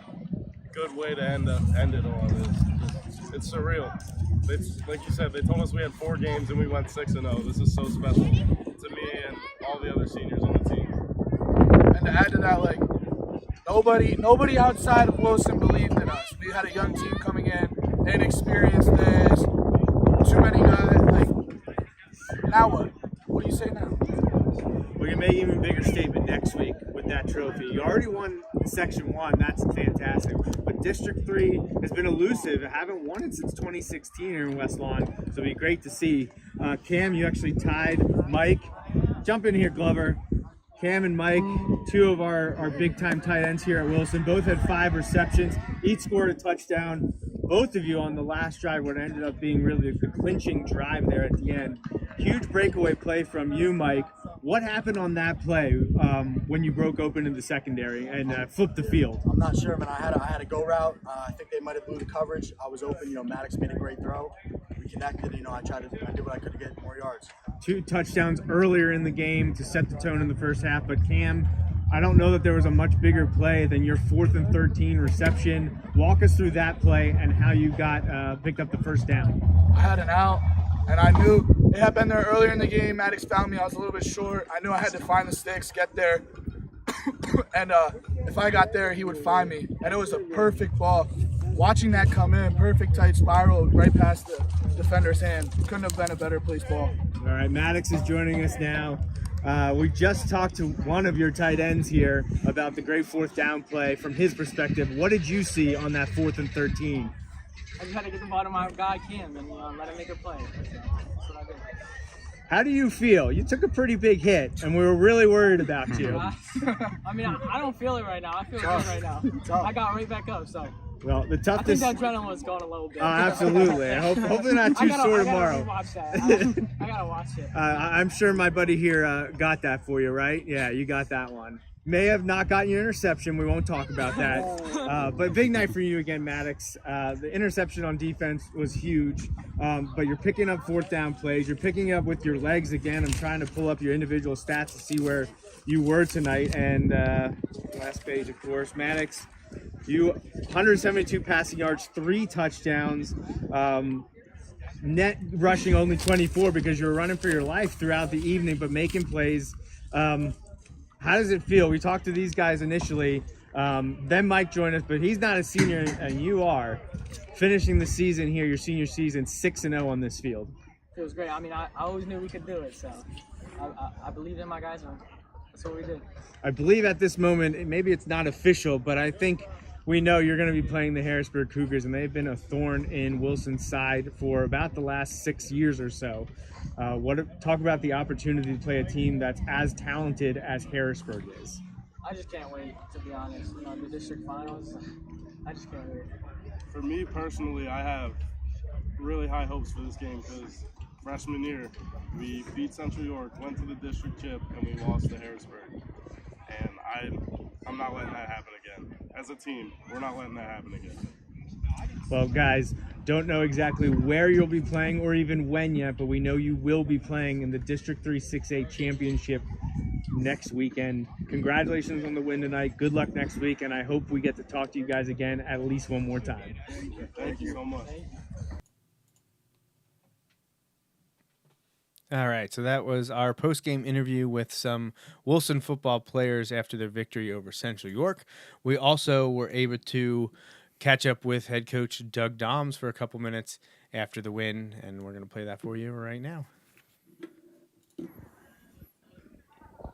good way to end it on it's surreal. It's, like you said, they told us we had 4 games and we went 6-0. This is so special to me and all the other seniors on the team. And to add to that, like, nobody outside of Wilson believed in us. We had a young team coming in, inexperienced this, too many guys. Like, now what? What do you say now? We're going to make an even bigger statement next week with that trophy. You already won Section 1. That's fantastic. But District 3 has been elusive. I haven't won it since 2016 here in West Lawn. So it'll be great to see. Cam, you actually tied Mike. Jump in here, Glover. Cam and Mike, 2 of our big-time tight ends here at Wilson, both had 5 receptions. Each scored a touchdown. Both of you on the last drive, what ended up being really the clinching drive there at the end. Huge breakaway play from you, Mike. What happened on that play when you broke open in the secondary and flipped the field? I'm not sure, man. I had a go route. I think they might have blew the coverage. I was open. Maddox made a great throw. We connected. I did what I could to get more yards. 2 touchdowns earlier in the game to set the tone in the first half. But Cam, I don't know that there was a much bigger play than your 4th and 13 reception. Walk us through that play and how you got picked up the first down. I had an out, and I knew it had been there earlier in the game. Maddox found me. I was a little bit short. I knew I had to find the sticks, get there. And if I got there, he would find me. And it was a perfect ball. Watching that come in, perfect tight spiral right past the defender's hand. Couldn't have been a better placed ball. All right, Maddox is joining us now. We just talked to one of your tight ends here about the great 4th down play from his perspective. What did you see on that 4th and 13? I just had to get the ball to my guy Cam and let him make a play. That's what I did. How do you feel? You took a pretty big hit, and we were really worried about you. I mean, I don't feel it right now. I feel good right now. I got right back up, so. Well, the I think toughness. that adrenaline was going a little bit. Absolutely. Hopefully not too sore tomorrow. I gotta watch it. I'm sure my buddy here got that for you, right? Yeah, you got that one. May have not gotten your interception. We won't talk about that. But big night for you again, Maddox. The interception on defense was huge. But you're picking up 4th down plays. You're picking up with your legs again. I'm trying to pull up your individual stats to see where you were tonight. And last page, of course, Maddox. You 172 passing yards, 3 touchdowns, net rushing only 24 because you were running for your life throughout the evening, but making plays. How does it feel? We talked to these guys initially. Then Mike joined us, but he's not a senior, and you are finishing the season here, your senior season, 6-0 on this field. It was great. I mean, I always knew we could do it, so I believed in my guys, and that's what we did. I believe at this moment, maybe it's not official, but I think we know you're going to be playing the Harrisburg Cougars, and they've been a thorn in Wilson's side for about the last 6 years or so. Talk about the opportunity to play a team that's as talented as Harrisburg is. I just can't wait, to be honest. The district finals, I just can't wait. For me personally, I have really high hopes for this game because freshman year, we beat Central York, went to the district chip, and we lost to Harrisburg. And I'm not letting that happen again. As a team, we're not letting that happen again. Well, guys, don't know exactly where you'll be playing or even when yet, but we know you will be playing in the District 3 6A Championship next weekend. Congratulations on the win tonight. Good luck next week, and I hope we get to talk to you guys again at least one more time. Thank you so much. All right, so that was our post-game interview with some Wilson football players after their victory over Central York. We also were able to catch up with head coach Doug Doms for a couple minutes after the win, and we're going to play that for you right now.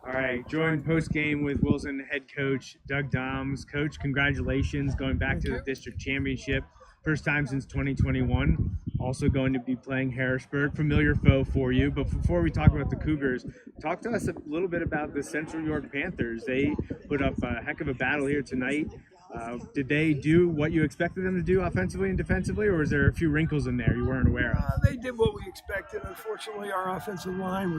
All right, joined post-game with Wilson head coach Doug Doms. Coach, congratulations going back to the district championship. First time since 2021. Also going to be playing Harrisburg, familiar foe for you. But before we talk about the Cougars, talk to us a little bit about the Central York Panthers. They put up a heck of a battle here tonight. Did they do what you expected them to do offensively and defensively, or was there a few wrinkles in there you weren't aware of? They did what we expected. Unfortunately, our offensive line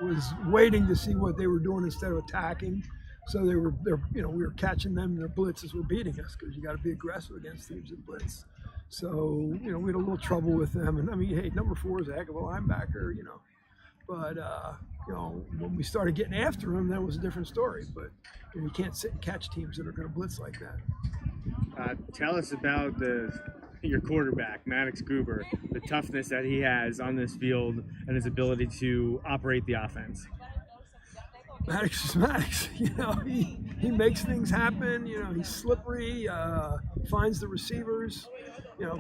was waiting to see what they were doing instead of attacking. So we were catching them. Their blitzes were beating us because you got to be aggressive against teams that blitz. So we had a little trouble with them. And I mean, hey, number 4 is a heck of a linebacker, But when we started getting after him, that was a different story. But you can't sit and catch teams that are going to blitz like that. Tell us about your quarterback, Maddox Gruber, the toughness that he has on this field and his ability to operate the offense. Maddox is Maddox. He makes things happen. He's slippery, finds the receivers,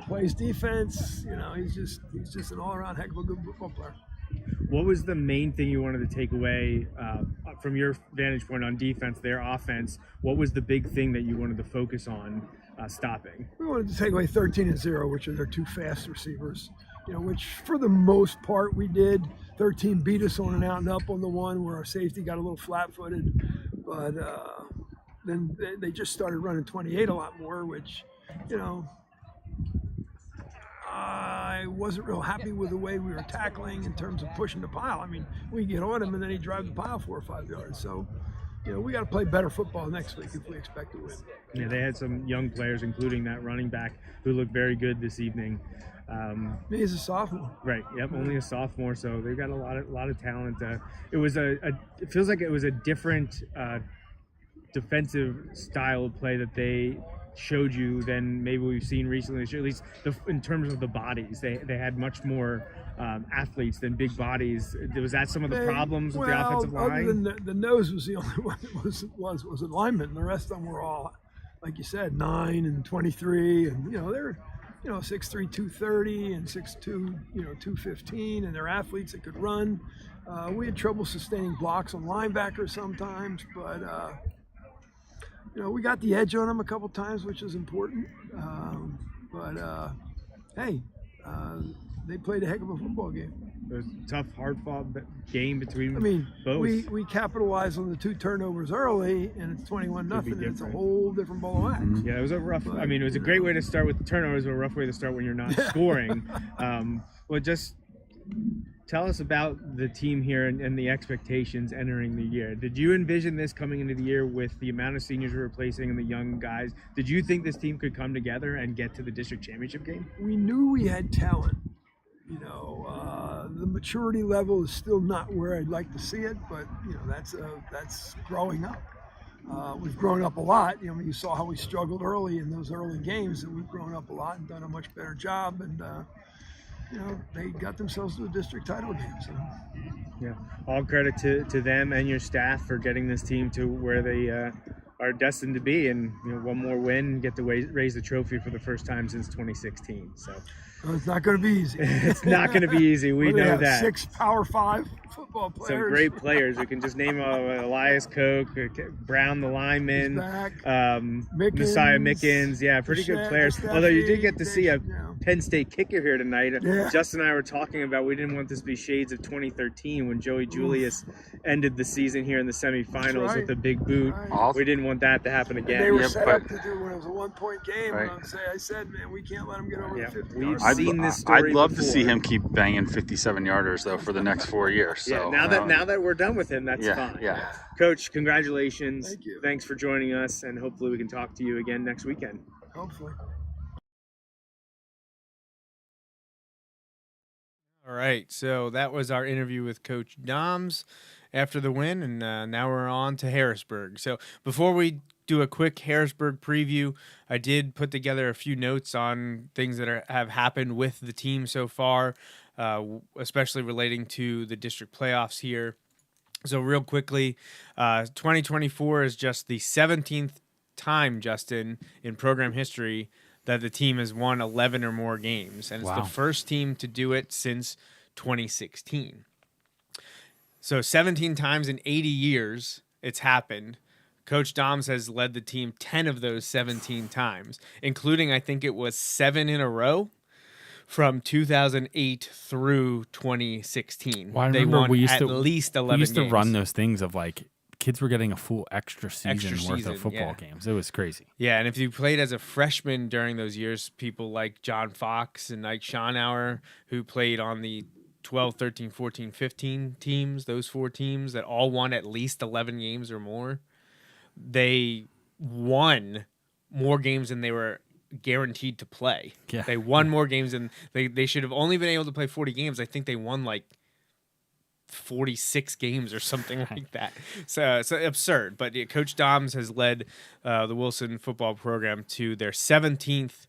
plays defense. He's just an all-around heck of a good football player. What was the main thing you wanted to take away from your vantage point on defense, their offense? What was the big thing that you wanted to focus on stopping? We wanted to take away 13-0, which are their 2 fast receivers, which for the most part we did. 13 beat us on an out and up on the one where our safety got a little flat-footed. But then they just started running 28 a lot more, which, I wasn't real happy with the way we were tackling in terms of pushing the pile. I mean, we get on him and then he drives the pile 4 or 5 yards. So, we got to play better football next week if we expect to win. Yeah, they had some young players, including that running back who looked very good this evening. He's a sophomore. Right. Yep. Only a sophomore, so they've got a lot of talent. It feels like it was a different defensive style of play that they showed you than maybe we've seen recently. At least in terms of the bodies, they had much more athletes than big bodies. Was that some of the problems with the offensive line? Other than the nose was the only one that was a lineman. The rest of them were all, like you said, 9 and 23, and they're 6'3", 230, and 6'2", 215, and they're athletes that could run. We had trouble sustaining blocks on linebackers sometimes, but we got the edge on them a couple times, which is important. They played a heck of a football game. It was a tough, hard-fought game between both. We capitalized on the 2 turnovers early, and it's 21-0. It's a whole different ball of wax. Yeah, it was a rough. It was a great way to start with the turnovers, but a rough way to start when you're not scoring. Just tell us about the team here and the expectations entering the year. Did you envision this coming into the year with the amount of seniors we're replacing and the young guys? Did you think this team could come together and get to the district championship game? We knew we had talent. The maturity level is still not where I'd like to see it, but that's growing up. We've grown up a lot. You saw how we struggled early in those early games, and we've grown up a lot and done a much better job. And they got themselves to a district title game. So. Yeah, all credit to them and your staff for getting this team to where they are destined to be, and one more win, get to raise the trophy for the first time since 2016. So. It's not going to be easy. It's not going to be easy. We know that. 6 Power 5 football players. Some great players. We can just name Elias Koch, Brown the lineman, Messiah Mickens. Yeah, pretty good players. Although you did get to see a Penn State kicker here tonight. Yeah. Justin and I were talking about we didn't want this to be shades of 2013 when Joey Julius ended the season here in the semifinals with a big boot. Right. We didn't want that to happen again. And they were set up to do when it was a 1-point game. Right. I said, man, we can't let them get over the 50 We've yards. seen this story I'd love before. to see him keep banging 57-yarders though for the next 4 years. So now that we're done with him, that's fine. Yeah. Coach, congratulations. Thank you. Thanks for joining us, and hopefully we can talk to you again next weekend. Hopefully. All right, so that was our interview with Coach Doms after the win, and now we're on to Harrisburg. So before we do a quick Harrisburg preview, I did put together a few notes on things that have happened with the team so far, especially relating to the district playoffs here. So real quickly, 2024 is just the 17th time, Justin, in program history that the team has won 11 or more games. And it's the first team to do it since 2016. So 17 times in 80 years it's happened. Coach Doms has led the team 10 of those 17 times, including I think it was 7 in a row from 2008 through 2016. Well, I they remember won we used at to, least 11 we used games. to run those things of like kids were getting a full extra season worth season, of football games. It was crazy. Yeah, and if you played as a freshman during those years, people like John Fox and Ike Schonauer, who played on the 12, 13, 14, 15 teams, those 4 teams that all won at least 11 games or more, they won more games than they were guaranteed to play. Yeah. They won more games than they should have only been able to play 40 games. I think they won like 46 games or something like that. So absurd. But Coach Doms has led the Wilson football program to their 17th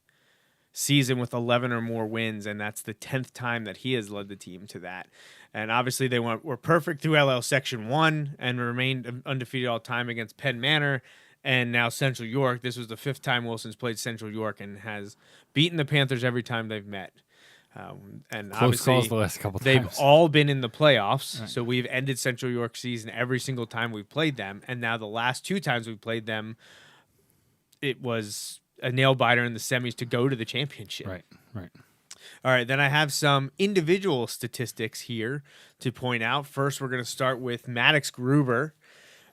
season with 11 or more wins, and that's the 10th time that he has led the team to that. And obviously they were perfect through LL Section 1 and remained undefeated all time against Penn Manor and now Central York. This was the 5th time Wilson's played Central York and has beaten the Panthers every time they've met. And Close obviously calls the last couple they've times. all been in the playoffs. Right. So we've ended Central York season every single time we've played them. And now the last 2 times we've played them, it was a nail biter in the semis to go to the championship. Right. All right, then I have some individual statistics here to point out. First, we're going to start with Maddox Gruber.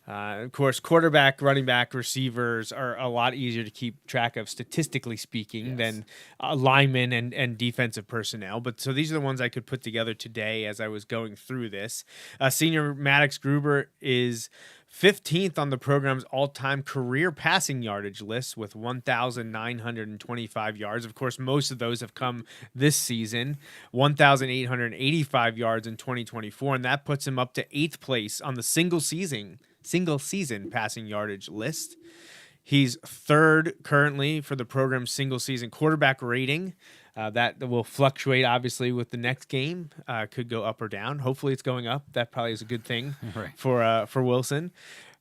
Of course, quarterback, running back, receivers are a lot easier to keep track of, statistically speaking, than linemen and defensive personnel. But so these are the ones I could put together today as I was going through this. Senior Maddox Gruber is 15th on the program's all-time career passing yardage list with 1,925 yards. Of course, most of those have come this season, 1,885 yards in 2024, and that puts him up to 8th place on the single season passing yardage list. He's 3rd currently for the program's single season quarterback rating. That will fluctuate obviously with the next game. Could go up or down. Hopefully it's going up. That probably is a good thing for Wilson.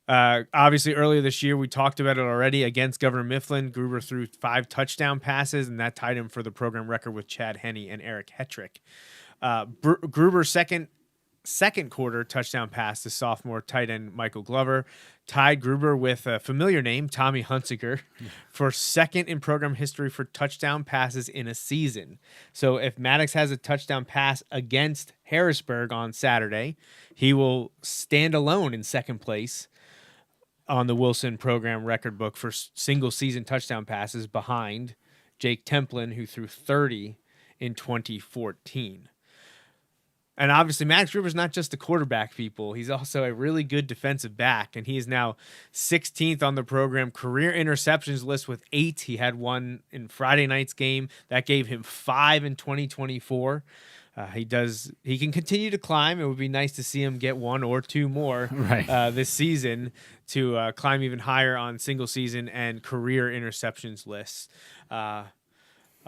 Obviously earlier this year we talked about it already against Governor Mifflin. Gruber threw 5 touchdown passes, and that tied him for the program record with Chad Henney and Eric Hetrick. Gruber's second quarter touchdown pass to sophomore tight end Michael Glover tied Gruber with a familiar name, Tommy Hunziker, for 2nd in program history for touchdown passes in a season. So if Maddox has a touchdown pass against Harrisburg on Saturday, he will stand alone in 2nd place on the Wilson program record book for single season touchdown passes behind Jake Templin, who threw 30 in 2014. And obviously, Max Gruber's not just a quarterback, people. He's also a really good defensive back, and he is now 16th on the program career interceptions list with 8. He had 1 in Friday night's game. That gave him 5 in 2024. He can continue to climb. It would be nice to see him get 1 or 2 more this season to climb even higher on single season and career interceptions lists.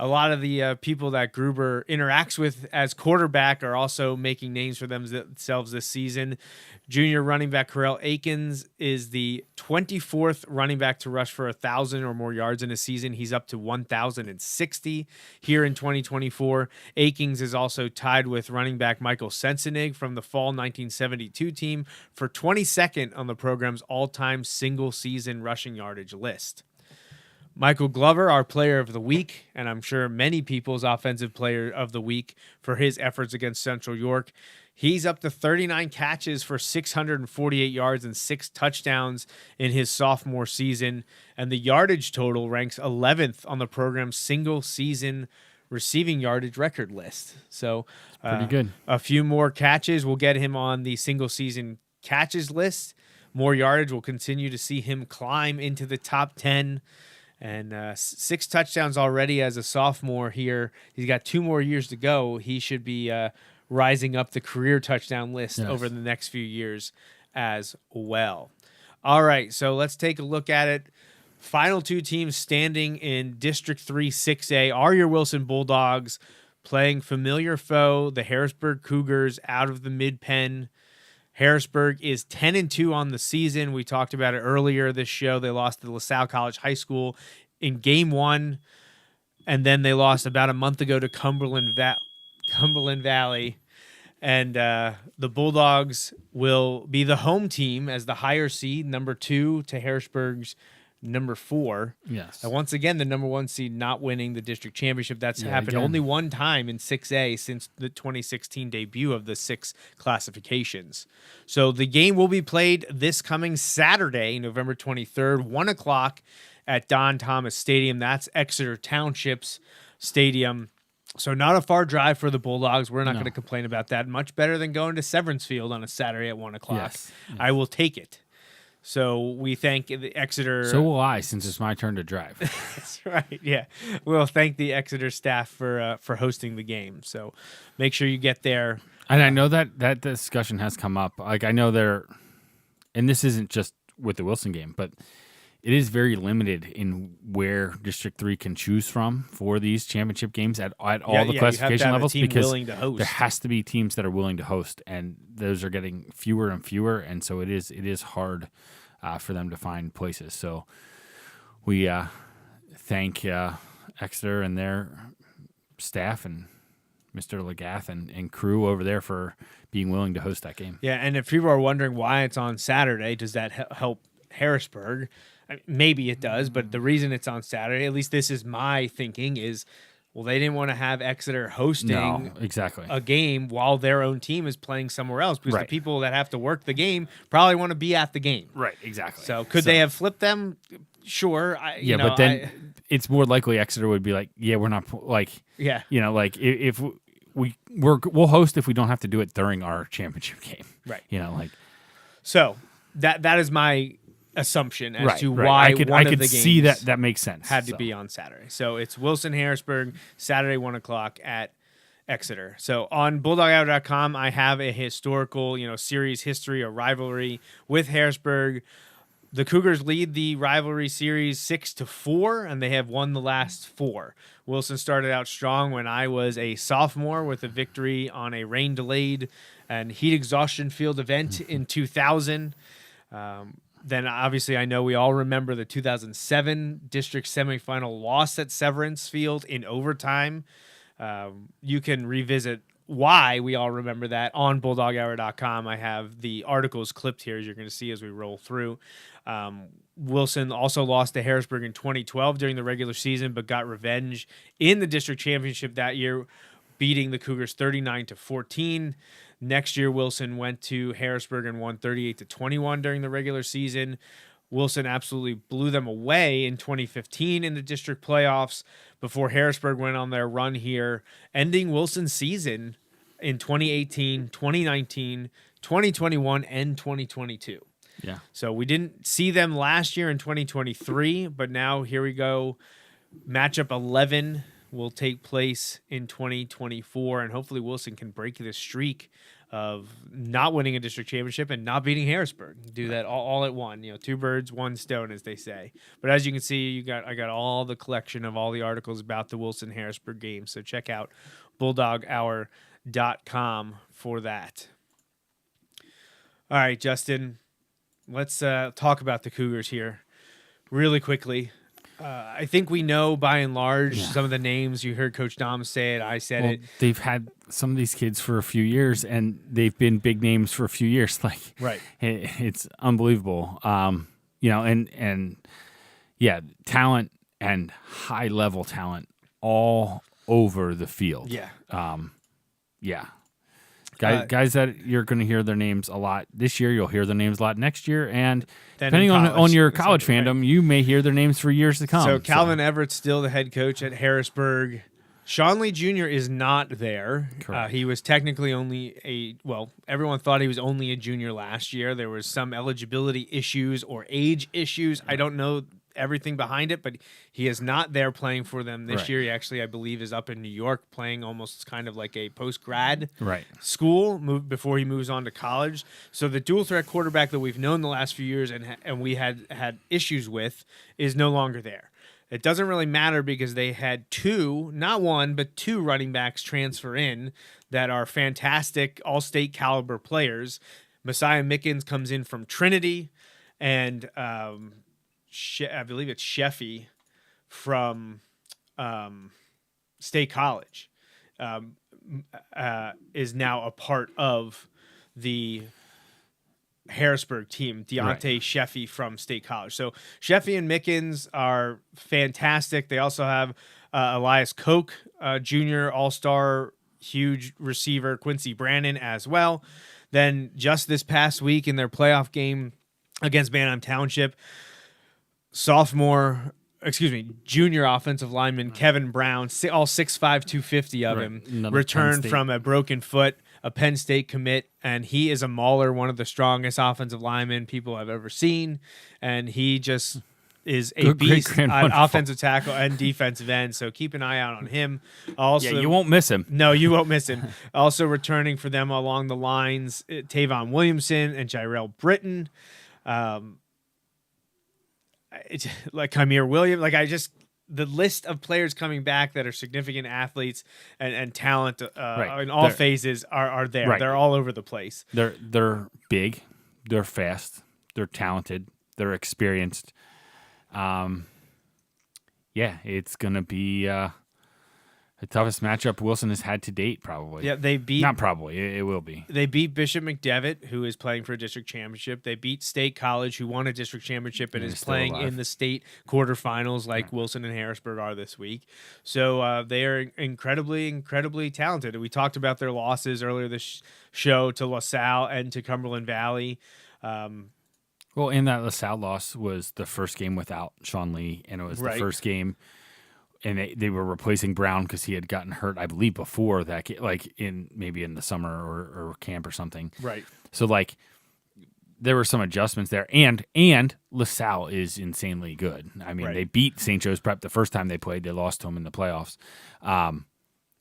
a lot of the people that Gruber interacts with as quarterback are also making names for themselves this season. Junior running back Corell Akins is the 24th running back to rush for 1,000 or more yards in a season. He's up to 1,060 here in 2024. Akins is also tied with running back Michael Sensenig from the fall 1972 team for 22nd on the program's all-time single-season rushing yardage list. Michael Glover, our player of the week, and I'm sure many people's offensive player of the week for his efforts against Central York. He's up to 39 catches for 648 yards and 6 touchdowns in his sophomore season, and the yardage total ranks 11th on the program's single-season receiving yardage record list. So pretty good. A few more catches will get him on the single-season catches list. More yardage will continue to see him climb into the top 10. And 6 touchdowns already as a sophomore here. He's got 2 more years to go. He should be rising up the career touchdown list over the next few years as well. All right, so let's take a look at it. Final 2 teams standing in District 3 6A are your Wilson Bulldogs, playing familiar foe, the Harrisburg Cougars, out of the Mid-Penn. Harrisburg is 10-2 on the season. We talked about it earlier this show. They lost to LaSalle College High School in Game 1, and then they lost about a month ago to Cumberland Valley. And the Bulldogs will be the home team as the higher seed, number 2 to Harrisburg's number 4. Yes. And once again, the number 1 seed not winning the district championship. That's happened only one time in 6A since the 2016 debut of the 6 classifications. So the game will be played this coming Saturday, November 23rd, 1 o'clock at Don Thomas Stadium. That's Exeter Township's stadium. So not a far drive for the Bulldogs. We're not going to complain about that. Much better than going to Severance Field on a Saturday at 1 o'clock. Yes. I will take it. So we thank the Exeter. So will I, since it's my turn to drive. That's right. Yeah, we'll thank the Exeter staff for hosting the game. So make sure you get there. And I know that discussion has come up. Like I know and this isn't just with the Wilson game, but it is very limited in where District 3 can choose from for these championship games at all the classification levels, because there has to be teams that are willing to host, and those are getting fewer and fewer, and so it is hard for them to find places. So we thank Exeter and their staff and Mr. Legath and crew over there for being willing to host that game. Yeah, and if people are wondering why it's on Saturday, does that help Harrisburg? Maybe it does, but the reason it's on Saturday, at least this is my thinking, is, well, they didn't want to have Exeter hosting a game while their own team is playing somewhere else, because the people that have to work the game probably want to be at the game. Right, exactly. So could they have flipped them? Sure. But then it's more likely Exeter would be like, yeah, we're not if we'll host if we don't have to do it during our championship game. Right. So that is my assumption as to why I could see that makes sense. Had to be on Saturday. So it's Wilson Harrisburg, Saturday, 1 o'clock at Exeter. So on BulldogHour.com, I have a historical, series history, a rivalry with Harrisburg. The Cougars lead the rivalry series 6-4, and they have won the last 4. Wilson started out strong when I was a sophomore with a victory on a rain-delayed and heat exhaustion field event in 2000. Then obviously I know we all remember the 2007 district semifinal loss at Severance Field in overtime. You can revisit why we all remember that on BulldogHour.com. I have the articles clipped here, as you're going to see as we roll through. Wilson also lost to Harrisburg in 2012 during the regular season, but got revenge in the district championship that year, beating the Cougars 39-14. Next year, Wilson went to Harrisburg and won 38-21 during the regular season. Wilson absolutely blew them away in 2015 in the district playoffs before Harrisburg went on their run here, ending Wilson's season in 2018, 2019, 2021, and 2022. Yeah. So we didn't see them last year in 2023, but now here we go. Matchup 11 will take place in 2024, and hopefully Wilson can break this streak of not winning a district championship and not beating Harrisburg. Do that all at one. Two birds, one stone, as they say. But as you can see, I got all the collection of all the articles about the Wilson-Harrisburg game. So check out BulldogHour.com for that. All right, Justin, let's talk about the Cougars here really quickly. I think we know by and large some of the names. You heard Coach Dom say it. I said it. They've had some of these kids for a few years, and they've been big names for a few years. Right. It's unbelievable. Talent and high level talent all over the field. Yeah. Guys that you're going to hear their names a lot this year, you'll hear their names a lot next year, and Then depending in on college. your college Right. fandom, you may hear their names for years to come. So Calvin Everett's still the head coach at Harrisburg. Sean Lee Jr. is not there. He was technically only everyone thought he was only a junior last year. There was some eligibility issues or age issues. I don't know everything behind it, but he is not there playing for them this year. He actually, I believe, is up in New York playing almost kind of like a post-grad school before he moves on to college. So the dual threat quarterback that we've known the last few years and we had issues with is no longer there. It doesn't really matter because they had not one, but two running backs transfer in that are fantastic all-state caliber players. Messiah Mickens comes in from Trinity, and I believe it's Sheffy from State College is now a part of the Harrisburg team. Deontay Sheffy from State College. So Sheffy and Mickens are fantastic. They also have Elias Koch, junior all-star, huge receiver, Quincy Brannon as well. Then just this past week in their playoff game against Banheim Township, junior offensive lineman Kevin Brown, all 6'5", 250 of him, returned from a broken foot, a Penn State commit, and he is a mauler, one of the strongest offensive linemen people have ever seen, and he just is a beast on offensive tackle and defensive end, so keep an eye out on him. Also, you won't miss him. No, you won't miss him. Also returning for them along the lines, Tavon Williamson and Jirel Britton. It's like Kamir Williams, the list of players coming back that are significant athletes and talent in all phases are there. Right. They're all over the place. They're big, they're fast, they're talented, they're experienced. It's gonna be the toughest matchup Wilson has had to date, probably. Yeah, they beat... Not probably, it will be. They beat Bishop McDevitt, who is playing for a district championship. They beat State College, who won a district championship and is playing in the state quarterfinals like Wilson and Harrisburg are this week. So they are incredibly, incredibly talented. We talked about their losses earlier this show to LaSalle and to Cumberland Valley. And that LaSalle loss was the first game without Sean Lee, and it was the first game... And they were replacing Brown because he had gotten hurt, I believe, before that, maybe in the summer or camp or something. Right. So there were some adjustments there, and LaSalle is insanely good. I mean, they beat St. Joe's Prep the first time they played. They lost to them in the playoffs.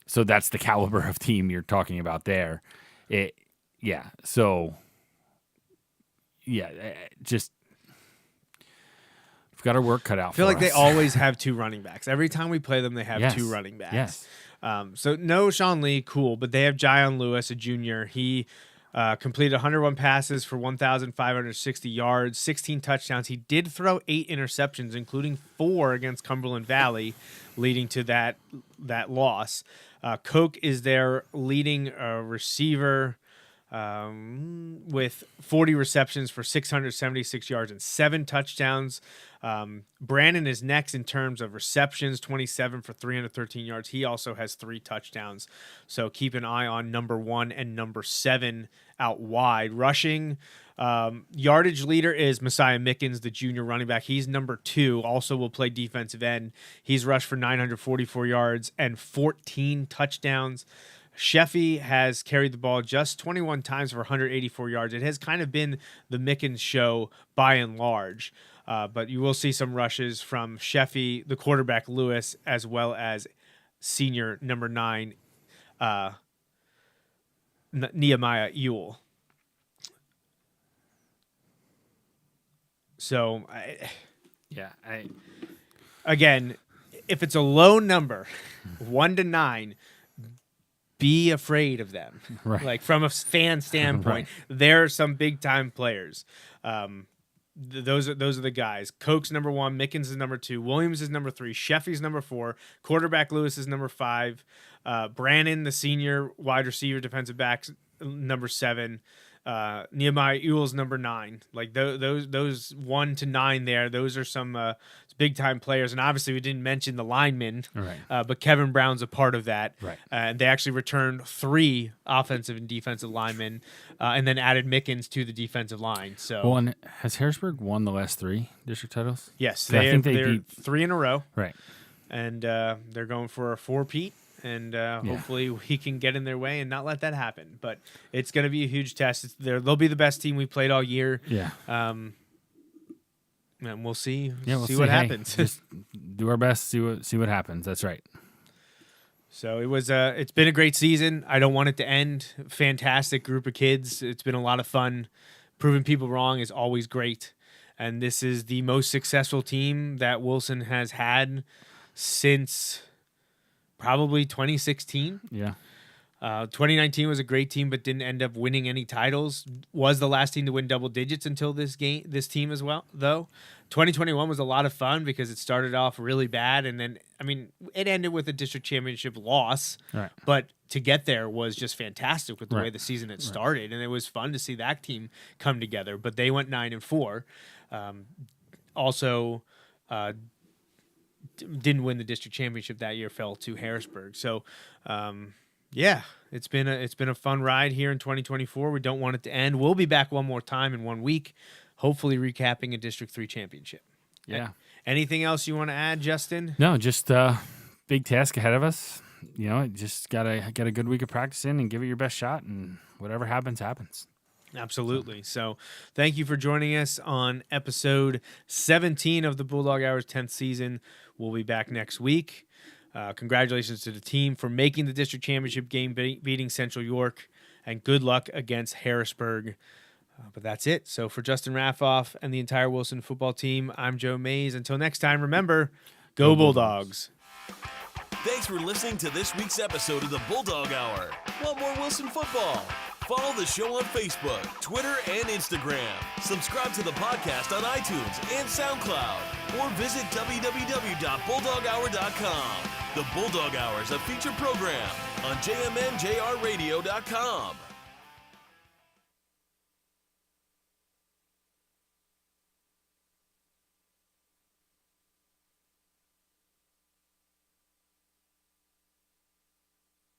So that's the caliber of team you're talking about there. Just. Got our work cut out. I feel like they always have two running backs. Every time we play them, they have two running backs. Yes. So no Sean Lee, cool, but they have Jion Lewis, a junior. He completed 101 passes for 1,560 yards, 16 touchdowns. He did throw 8 interceptions, including 4 against Cumberland Valley, leading to that loss. Koch is their leading receiver. With 40 receptions for 676 yards and 7 touchdowns. Brandon is next in terms of receptions, 27 for 313 yards. He also has 3 touchdowns. So keep an eye on number 1 and number 7 out wide. Rushing yardage leader is Messiah Mickens, the junior running back. He's number 2. Also will play defensive end. He's rushed for 944 yards and 14 touchdowns. Sheffy has carried the ball just 21 times for 184 yards. It has kind of been the Mickens show by and large, but you will see some rushes from Sheffy, the quarterback Lewis, as well as senior number 9, Nehemiah Ewell. So, again, if it's a low number, 1 to 9, be afraid of them. Right. Like from a fan standpoint, there are some big time players. Those are the guys. Koch's number 1, Mickens is number 2, Williams is number 3, Sheffy's number 4, quarterback Lewis is number 5, Brannon, the senior wide receiver defensive back, number 7. Nehemiah Ewell's number 9. Like those 1 to 9 there, those are some big time players. And obviously we didn't mention the linemen, but Kevin Brown's a part of that. Right. And they actually returned 3 offensive and defensive linemen, and then added Mickens to the defensive line. So, well, and has Harrisburg won the last 3 district titles? Yes, I think they're beat 3 in a row. Right. And they're going for a 4-peat. And hopefully he can get in their way and not let that happen. But it's going to be a huge test. They'll be the best team we played all year. Yeah. And we'll see. We'll see what happens. Just do our best. See what happens. That's right. So it's been a great season. I don't want it to end. Fantastic group of kids. It's been a lot of fun. Proving people wrong is always great. And this is the most successful team that Wilson has had since probably 2016. Yeah. 2019 was a great team, but didn't end up winning any titles. Was the last team to win double digits until this team as well, though. 2021 was a lot of fun because it started off really bad, and then, it ended with a district championship loss. Right. But to get there was just fantastic with the way Right. the season had started, and it was fun to see that team come together. But they went 9-4. Also, didn't win the district championship that year, fell to Harrisburg. So, it's been a fun ride here in 2024. We don't want it to end. We'll be back one more time in 1 week, hopefully recapping a District 3 championship. Yeah. Anything else you want to add, Justin? No, just big task ahead of us. Just gotta get a good week of practicing and give it your best shot, and whatever happens, happens. Absolutely. So thank you for joining us on episode 17 of the Bulldog Hour's 10th season. We'll be back next week. Congratulations to the team for making the district championship game, beating Central York, and good luck against Harrisburg. But that's it. So for Justin Raffoff and the entire Wilson football team, I'm Joe Mays. Until next time, remember, go Bulldogs. Thanks for listening to this week's episode of the Bulldog Hour. Want more Wilson football? Follow the show on Facebook, Twitter, and Instagram. Subscribe to the podcast on iTunes and SoundCloud. Or visit www.bulldoghour.com. The Bulldog Hour is a featured program on jmnjrradio.com.